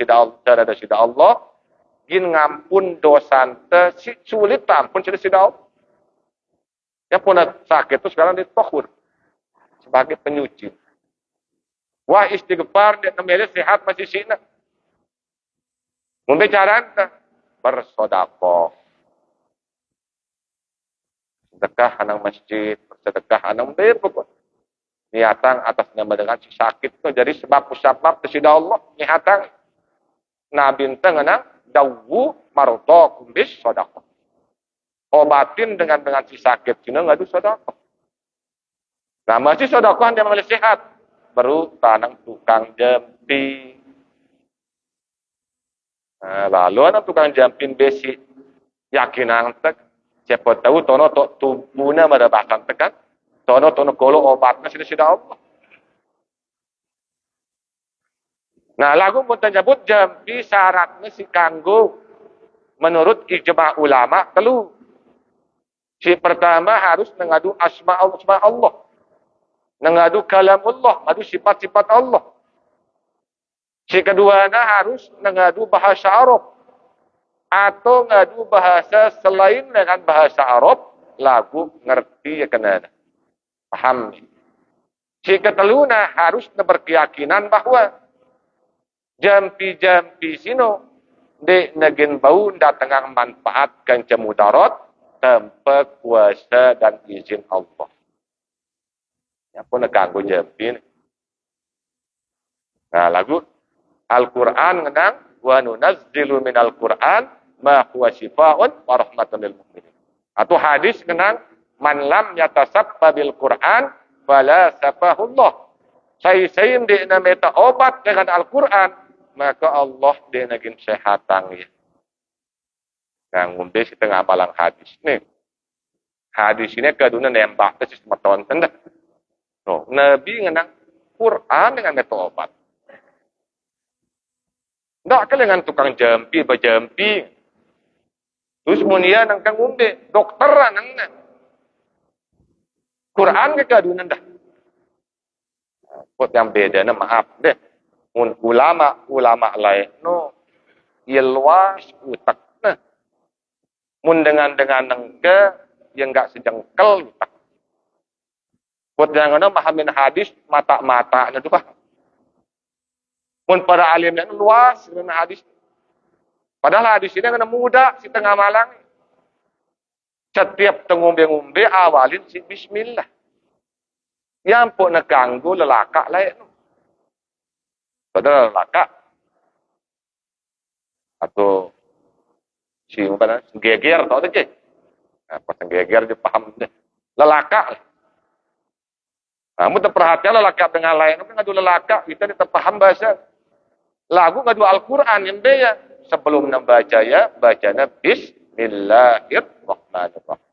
sida Allah gin ngampun dosa si sulit ampun sida Allah. Ya pun sakit itu sekarang ditohur sebagai penyuci. Wah istighfar dia namanya sehat masih sina. Membicara bersedekah. Sedekah anang masjid, bersedekah anang berpokok. Niatan atas nama dengan si sakit itu jadi sebab sida Allah niatan. Nabi tengah dawu marto kumbis sedekah. Obatin dengan si sakit sini ngadu sedekah. Nah masih sedekah dia mulai sehat. Baru tanang tukang jampi. Nah, lalu anak tukang jampin besi yakin antek siapa tahu tono tubuhnya pada bahkan tekan tono kolo obatnya sudah Allah. Nah lagu pun terjebut jampi syaratnya si kanggo menurut ijma ulama telu. Si pertama harus mengadu asma Allah. Mengadu kalam Allah, mengadu sifat-sifat Allah. Si kedua harus mengadu bahasa Arab. Atau mengadu bahasa selain dengan bahasa Arab, lagu ngerti ya kena. Paham. Si keteluna harus berkeyakinan bahwa jampi-jampi sino de negin bau datang manfaatkan cemudarat tanpa kuasa dan izin Allah. Ya pun ganggu jampi. Nah, lagu Al-Qur'an ngenang wa nunazzilu minal Qur'an ma huwa shifaa'un wa rahmatun lil mu'minin. Atau hadis ngenang man lam yatasabba bil Qur'an fala safahullah. Saya di nameta obat dengan Al-Qur'an maka Allah dia nagin sehatan ya. Nah, ngumbe setengah malang hadis nih. Hadis ini kaduna nembak ke sistem tonton dah. No, Nabi ngenang Quran dengan meta obat. Ndak ke dengan tukang jampi, bajampi. Terus mulia nang kang ngumbe, dokter nang na. Quran ke kaduna dah. Pot yang beda na maaf deh. Mun ulama lain no ilwas utak nah. Mun dengan nengke yang enggak sejengkel utak. Buat yang ana mahamin hadis mata-mata na duka. Mun para alimnya luas dengan hadis. Padahal hadis ini kena muda si tengah malang. Setiap tengumbe-ngumbe awalin si bismillah. Yang pun nak ganggu lelaka lain. Saudara lelaka atau si mana geger tahu tak je? Apa geger dia paham deh. Lelaka. Kamu terperhatian lelaka dengan lain, tapi ngadu lelaka kita terpaham bahasa. Lagu ngadu Al-Qur'an yang dia sebelum membaca ya bacanya Bismillahirrahmanirrahim.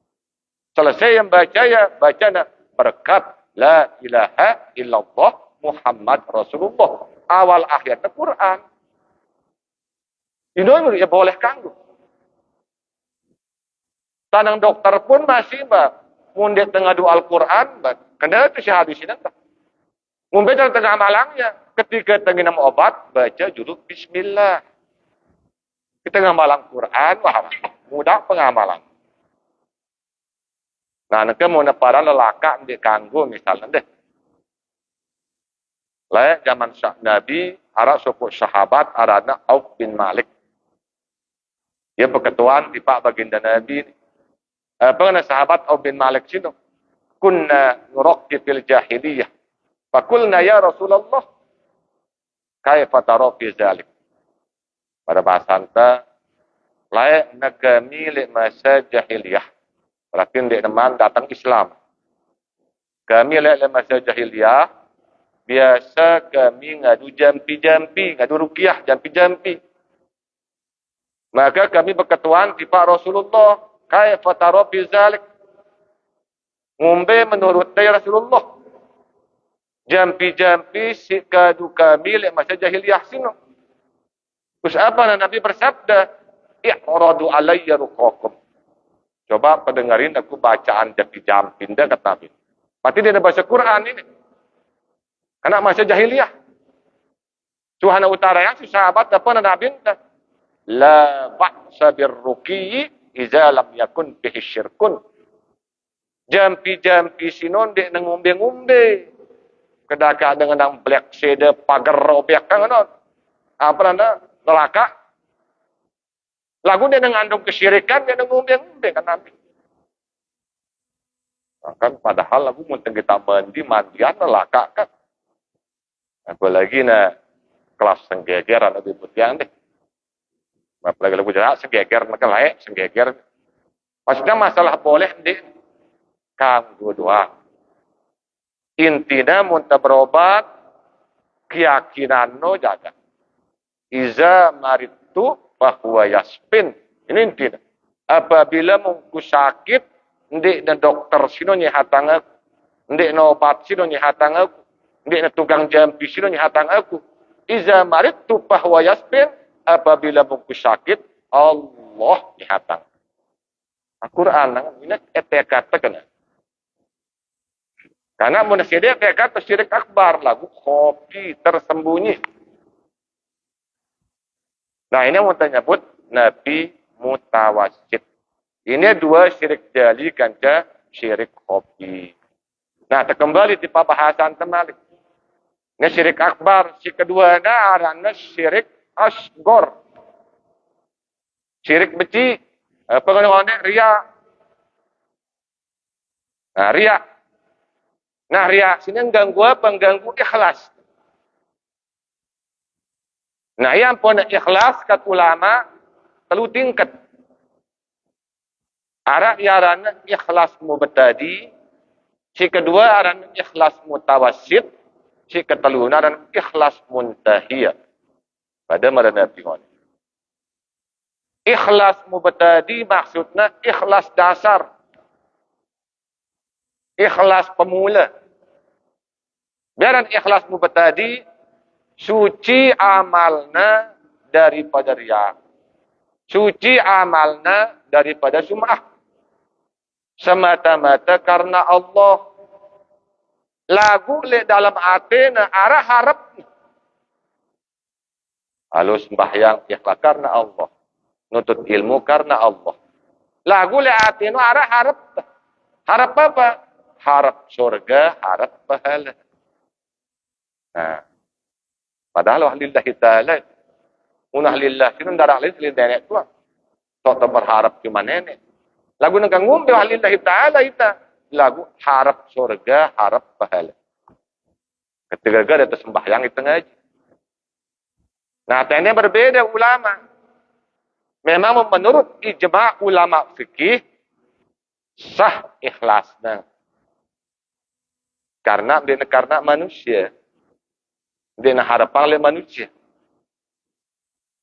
Selesai yang baca ya bacanya berkat la ilaha illallah Muhammad Rasulullah. Awal akhirnya Quran. Ini ya boleh kanggu. Tanang dokter pun masih mundet tengah doa Al-Quran. Kendala itu si hadis ini. Membaca tengah malangnya. Ketika tengah obat, baca judul Bismillah. Kita ngamalang Quran, wah mudah pengamalan. Nah, nanti mau para lelaka di kanggo misalnya deh. Lain zaman Nabi, arah suku sahabat arana Auf bin Malik. Dia peketuaan di Pak baginda Nabi. Apa kata sahabat Auf bin Malik sino? Kunna nuraqi fil jahiliyah. Fakulna ya Rasulullah, kaifa tara fi zalik? Pada bahasa anta, layak nak kami lek masa jahiliyah. Berarti ndek teman datang Islam. Kami lek masa jahiliyah, biasa kami ngadu jampi-jampi, ngadu ruqyah jampi-jampi. Maka kami berketuan di Pak Rasulullah, kaifa tara fi zalik? Ngombe menurut dia Rasulullah. Jampi-jampi si kadu kami lek masa jahiliyah sino. Terus apa Nabi bersabda? I'radu alayya ruqakum. Coba pendengarin aku bacaan jampi-jampi dia kata Nabi. Berarti dia ada bahasa Quran ini. Karena masa jahiliyah. Suhana utara yang si sahabat apa Nabi entah. La ba'sa birruqi iza lam yakun bihi syirkun. Jampi-jampi sinon dek ngumbe-ngumbe. Kedaka dengan nang black shade pagar robek kan non. Apa nanda neraka. Lagu dia ngandung kesyirikan dia ngumbe-ngumbe kan Nabi. Kan padahal lagu mun kita mandian neraka kan. Apalagi na kelas senggegeran lebih putihan deh. Apalagi lagu jarak senggeger maka layak senggeger. Maksudnya masalah boleh deh. Kanggo doang. Intinya muntah berobat, keyakinan no jaga. Iza maritu bahwa yaspin. Ini intinya. Apabila mungku sakit, ndik na dokter sino nyihatang aku. Ndik na obat sino nyihatang aku. Ndik na tukang jampi sino nyihatang aku. Iza maritu bahwa yaspin. Apabila mungku sakit, Allah nyihatang. Al-Quran, ini kata kena. Karena manusia dia kata syirik akbar, lagu kopi tersembunyi. Nah ini mau nyebut Nabi mutawassit. Ini dua syirik jali kanca syirik kopi. Nah terkembali di pembahasan temalik. Ini syirik akbar, si kedua arana syirik asgor. Syirik beci, pengenonnya ria. Nah ria. Nah, ria sini ganggu apa? Mengganggu ikhlas. Nah, yang pun ikhlas kat ulama telu tingkat. Ara yaran ikhlas mubtadi, si kedua aran ikhlas mutawassit, si ketelu aran ikhlas muntahiyah. Pada marana pingon. Ikhlas mubtadi maksudnya ikhlas dasar. Ikhlas pemula. Biaran ikhlas mubtadi suci amalna daripada riya. Suci amalna daripada sum'ah. Semata-mata karena Allah. Lagu le dalam atena arah harap. Lalu sembahyang ikhlas karena Allah. Nutut ilmu karena Allah. Lagu le atena arah harap. Harap apa? Harap surga, harap pahala. Nah, padahal ahlillahi ta'ala. Unah lillah, sinun darah lillah, lillah nenek tua. Tak berharap cuma nenek. Lagu nang ngumbi ahlillahi ta'ala ita. Lagu harap surga, harap pahala. Ketika ada tersembahyang itu ngaji. Nah, ini berbeda ulama. Memang menurut ijma' ulama fikih, sah ikhlasnya. Karena manusia. Dia harapan oleh manusia.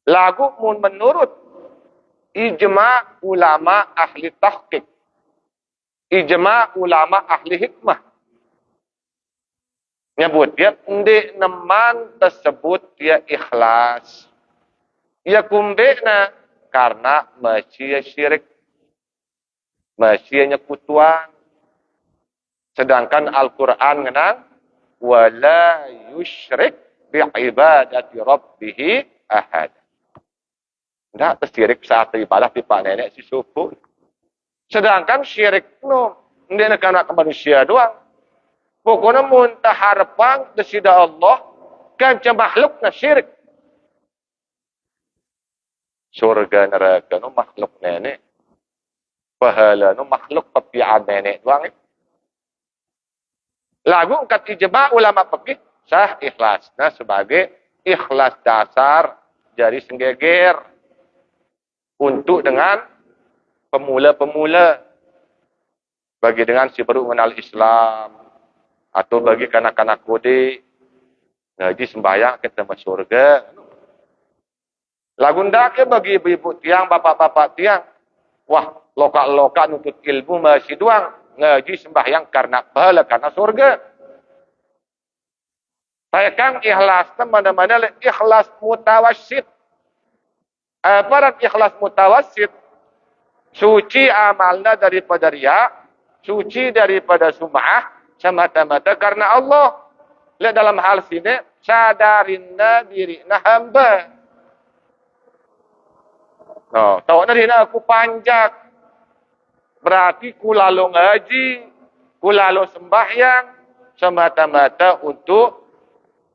Lagu menurut ijma' ulama ahli tahqiq. Ijma' ulama ahli hikmah. Nyebut dia ndik neman tersebut dia ikhlas. Ia kumbena karena masih syirik. Masih nyekutuan. Sedangkan Al-Quran ngenang wala yusyrik bi'ibadati rabbih ahad. Tidak tersyirik saat ibadah di pak nenek si subuh. Sedangkan syirik no tidak karena ke manusia doang. Pokoknya muntah harapan desida Allah kan makhluk na syirik. Surga neraka no makhluk nenek. pahala nu makhluk pepian nenek doang. Lagu kat ijma ulama fikih sah ikhlasna sebagai ikhlas dasar jari senggeger untuk dengan pemula-pemula bagi dengan si baru mengenal Islam atau bagi kanak-kanak kode ngaji sembahyang kita masuk surga. Lagu ndak ke bagi ibu-ibu tiang, bapak-bapak tiang. Wah, lokal-lokal nuntut ilmu masih doang. Ngaji sembahyang karena pahala, karena surga. Saya kan ikhlas, mana-mana ikhlas mutawassid. Apa ikhlas mutawassid? Suci amalnya daripada riya, suci daripada sum'ah, semata-mata karena Allah. Lihat dalam hal sini, sadarinna dirina hamba. Oh, tahu na dina aku panjak. Berarti ku lalu ngaji, ku lalu sembahyang semata-mata untuk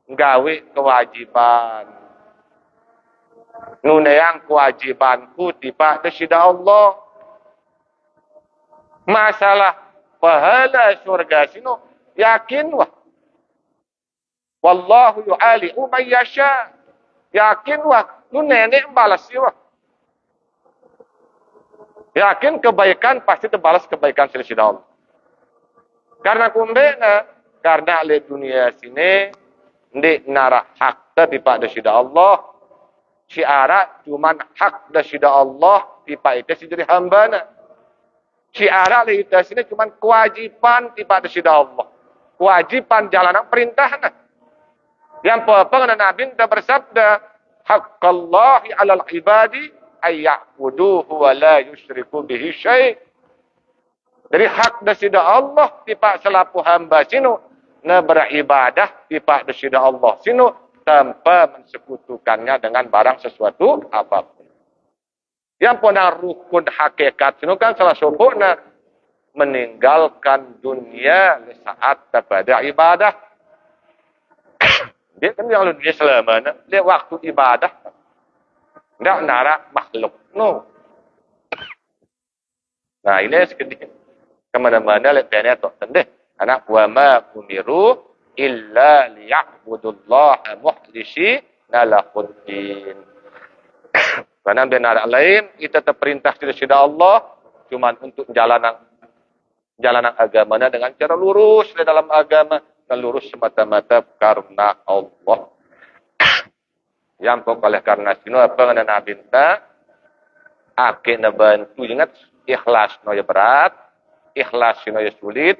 nggawe kewajiban. Nunayang kewajibanku tiba desida Allah. Masalah pahala surga sino yakin wah. Wallahu yu'ali'u man yasha. Yakin wah, lu nenek balas sih wah. Yakin kebaikan pasti terbalas kebaikan sisi Allah. Karena kumbena, karena le dunia sini, di narah hak tiba desida Allah, syiara cuman hak desida Allah tiba itu jadi hambana. Syiara le itu sini cuman kewajiban tiba desida Allah. Kewajiban jalanan perintahnya. Yang apa Nabi kita bersabda, haqqallahi 'alal ibadi ayya'buduhu wa la yusyriku bihi syai'. Dari hak desida Allah tipa selaku hamba sino na beribadah tipa desida Allah sino tanpa mensekutukannya dengan barang sesuatu apapun. Yang puna rukun hakikat sino kan salah satunya meninggalkan dunia saat kepada ibadah. Dia kan yang dunia selamanya, dia waktu ibadah. Tidak nara makhluk. No. Nah ini sedikit. Kemana-mana lihat pennya tu. Tendeh. Anak wa ma umiru illa liya'budullaha muhlisi nalahuddin. Karena benar lain kita terperintah sida Allah cuma untuk jalanan agamanya dengan cara lurus di dalam agama dan lurus semata-mata karena Allah. Yang oleh karena sino apa ngana Nabi ta ake na bantu ingat ikhlas no ya berat, ikhlas sino ya sulit,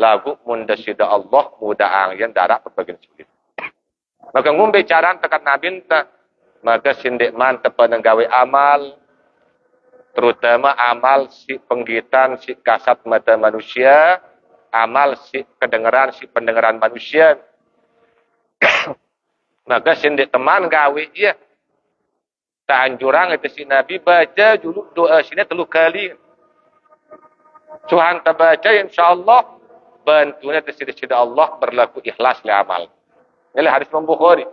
lagu munda sida Allah muda angin darat berbagai sulit. Maka ngumbe cara tekan Nabi ta maka sindik man tepan gawe amal terutama amal si penggitan si kasat mata manusia, amal si kedengaran si pendengaran manusia. Maka sindik teman gawe iya. Tak anjurang itu si Nabi baca dulu doa sini 3 kali. Tuhan tak baca insyaAllah bantunya tersedia Allah berlaku ikhlas li amal. Ini hadis Imam Bukhari.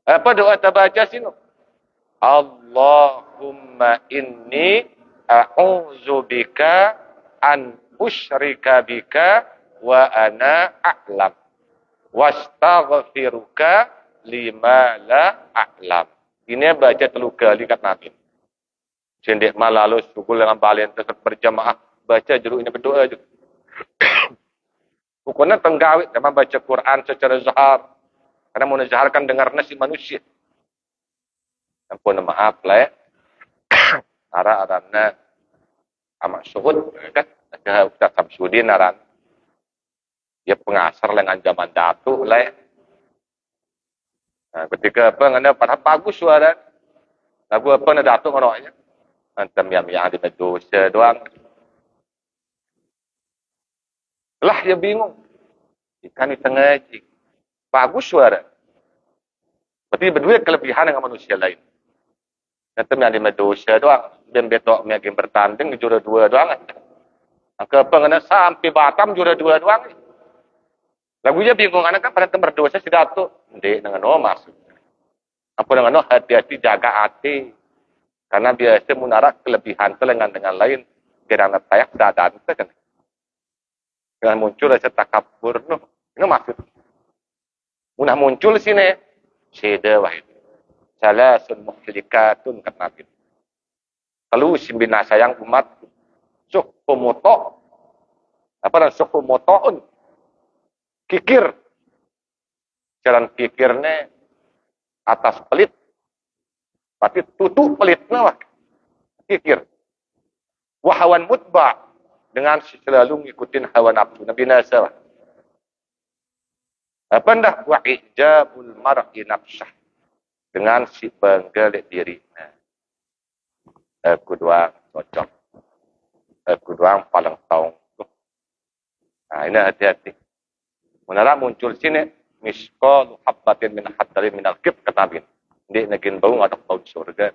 Apa doa tak baca sini? Allahumma inni a'udzubika an usyrika bika wa ana a'lam. Wastaghfiruka lima la a'lam. Ini baca 3 kali kat Nabi. Sendek malalu sukul dengan balian tetap berjamaah baca jeruk ini berdoa juga. Pokoknya tenggawit sama baca Quran secara zahar. Karena mau menzaharkan dengar nasi manusia. Ampun maaf lah. Arana amak suhud kan ada Ustaz Samsudin aran. Dia pengasar dengan zaman datu lah. Nah, ketika apa ngana pada bagus suara. Lagu apa na datuk ngononya. Antam yang di dosa doang. Lah dia bingung. Ikan di tengah cik. Bagus suara. Berarti berdua kelebihan dengan manusia lain. Antam yang di dosa doang. Dan betok yang bertanding juara 2 doang. Angka apa ngana sampai Batam juara 2 doang. Lagunya bingung anak kan pada berdosa si datuk. Ndek dengan masuk. Apa dengan hati-hati jaga hati. Karena biasa menarak kelebihan telengan dengan lain. Kira tayak dadan itu kan. Dengan muncul rasa takabur no. Ini maksud. Munah muncul sini. Sida wahid. Salasun muhlikatun kata Nabi. Kalau simbina sayang umat. Suku moto. Apa dan suku motoun. Kikir. Jalan kikirnya atas pelit. Berarti tutup pelitnya wah. Kikir. Wahawan mutba. Dengan selalu ngikutin hawa nafsu. Nabi Nasa. Apa dah? Wa ijabul mar'i nafsah. Dengan si penggelik dirinya. Aku doang cocok. Aku doang paling tahu. Nah ini hati-hati. Menara muncul sini. Miskol habbatin min haddari minal kib kata Nabi. Ini negin bau ngadok bau surga.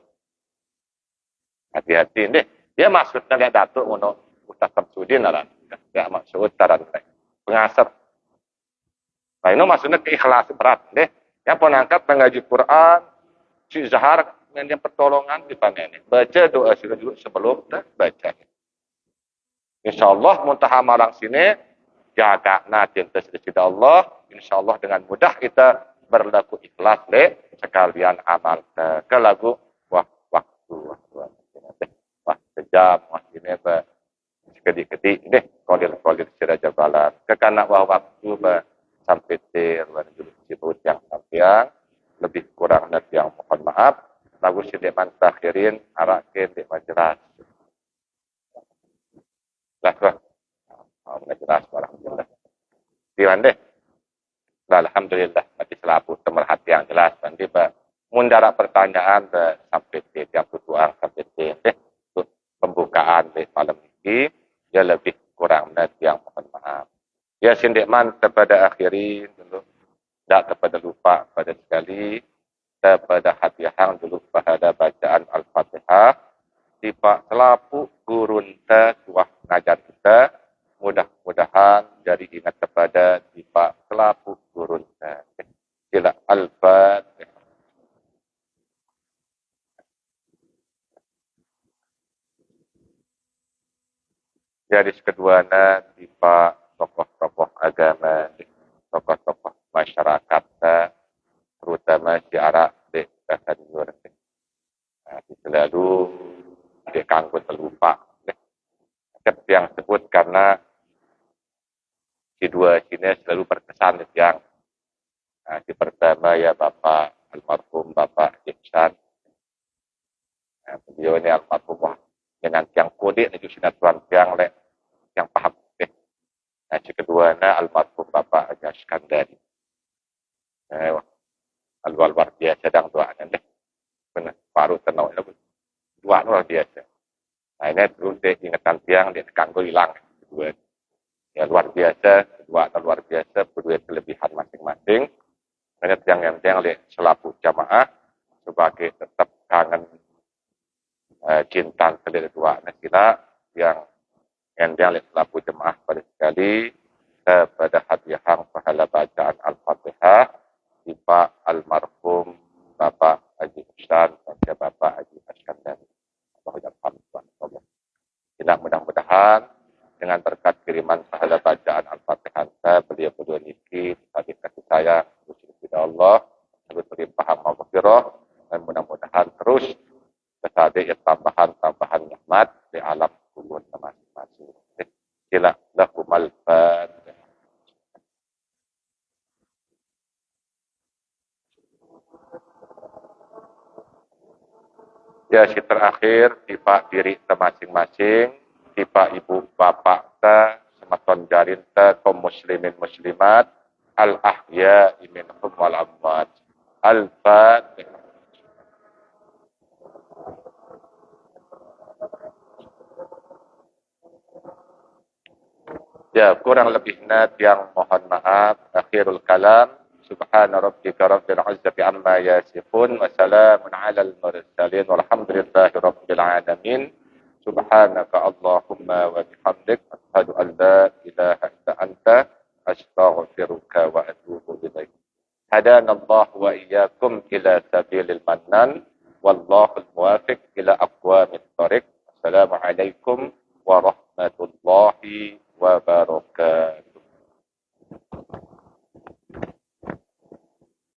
Hati-hati ini. Dia maksudnya lihat datuk untuk Ustaz Samsudin lah. Tidak maksud taran. Pengasar. Nah ini maksudnya keikhlasan berat. Yang penangkat mengaji Quran. Si Zahar dengan pertolongan di panen. Baca doa sila dulu sebelum baca. InsyaAllah muntaha malang sini. Jaga nanti tersedih Allah. InsyaAllah dengan mudah kita berlaku ikhlas. Sekalian amal ke lagu. Waktu. Wah sejam. Wah ini sekedi-kedi. Ini kolir-kolir siraja balan. Kekanak waktu sampai luar dulu disebut yang sampiang. Lebih kurang nanti yang mohon maaf. Lagu sideman takhirin, arakin di majelas. Jelas. Jelas, alhamdulillah. Diwan deh. Alhamdulillah. Mati selapu temerhati yang jelas. Nanti mundara pertanyaan sampai yang tutuang sampai deh. Pembukaan di malam ini. Ya lebih kurang nanti yang mohon maaf. Ya sideman kepada akhirin dulu. Tidak kepada lupa pada sekali, kepada hati-hati dulu pada bacaan Al-Fatihah, tiba selapu gurun tuah ngajar kita, mudah-mudahan jadi ingat kepada tiba selapu gurun sila Al-Fatihah. Jadi keduanya tiba tokoh-tokoh agama, tokoh-tokoh masyarakat, terutama syiarak di Kasanur. Selalu di kanggo terlupa. Seperti yang sebut karena si dua sini selalu berkesan yang di pertama ya Bapak almarhum Bapak Ihsan. Beliau ini almarhum dengan yang kode itu sinetron yang paham. Nah, si kedua almarhum Bapak Haji Iskandari. Luar biasa dan doanya deh. Benar, baru tenau itu. Dua luar biasa. Nah, ini terus ingatan tiang dia kanggo hilang. Kedua. Ya luar biasa, kedua luar biasa, berdua kelebihan masing-masing. Ini tiang lihat selaku jamaah sebagai tetap kangen cinta kedua sila yang lihat selaku jemaah pada sekali kepada hadiah pahala bacaan Al-Fatihah Pak almarhum Bapak Haji Ihsan dan Bapak Haji Iskandari. Tidak mudah-mudahan dengan berkat kiriman pahala bacaan Al-Fatihah beliau berdua niki tadi kasih saya kepada Allah terus berlimpahan maghfirah dan mudah-mudahan terus kesadai tambahan nikmat di alam kubur masing-masing. Sila lakumal Fatihah. Ya si terakhir tiba diri masing-masing, tiba ibu bapak ta, sematon jarin ta, kaum muslimin muslimat, al-ahya minhum wal amwat. Al-Fatihah. Ya kurang lebihnya yang mohon maaf. Akhirul kalam. Subhana rabbika rabbil izzati amma yasifun wa salamun alal mursalin walhamdulillahi rabbil alamin. Subhanaka Allahumma wa bihamdik asyhadu an la ilaha illa anta astaghfiruka wa atubu ilaik. Hadana Allah wa iyyakum ila sabilil mannan wallahu al-muwafiq ila aqwamit thariq. Assalamualaikum warahmatullahi wabarakatuh.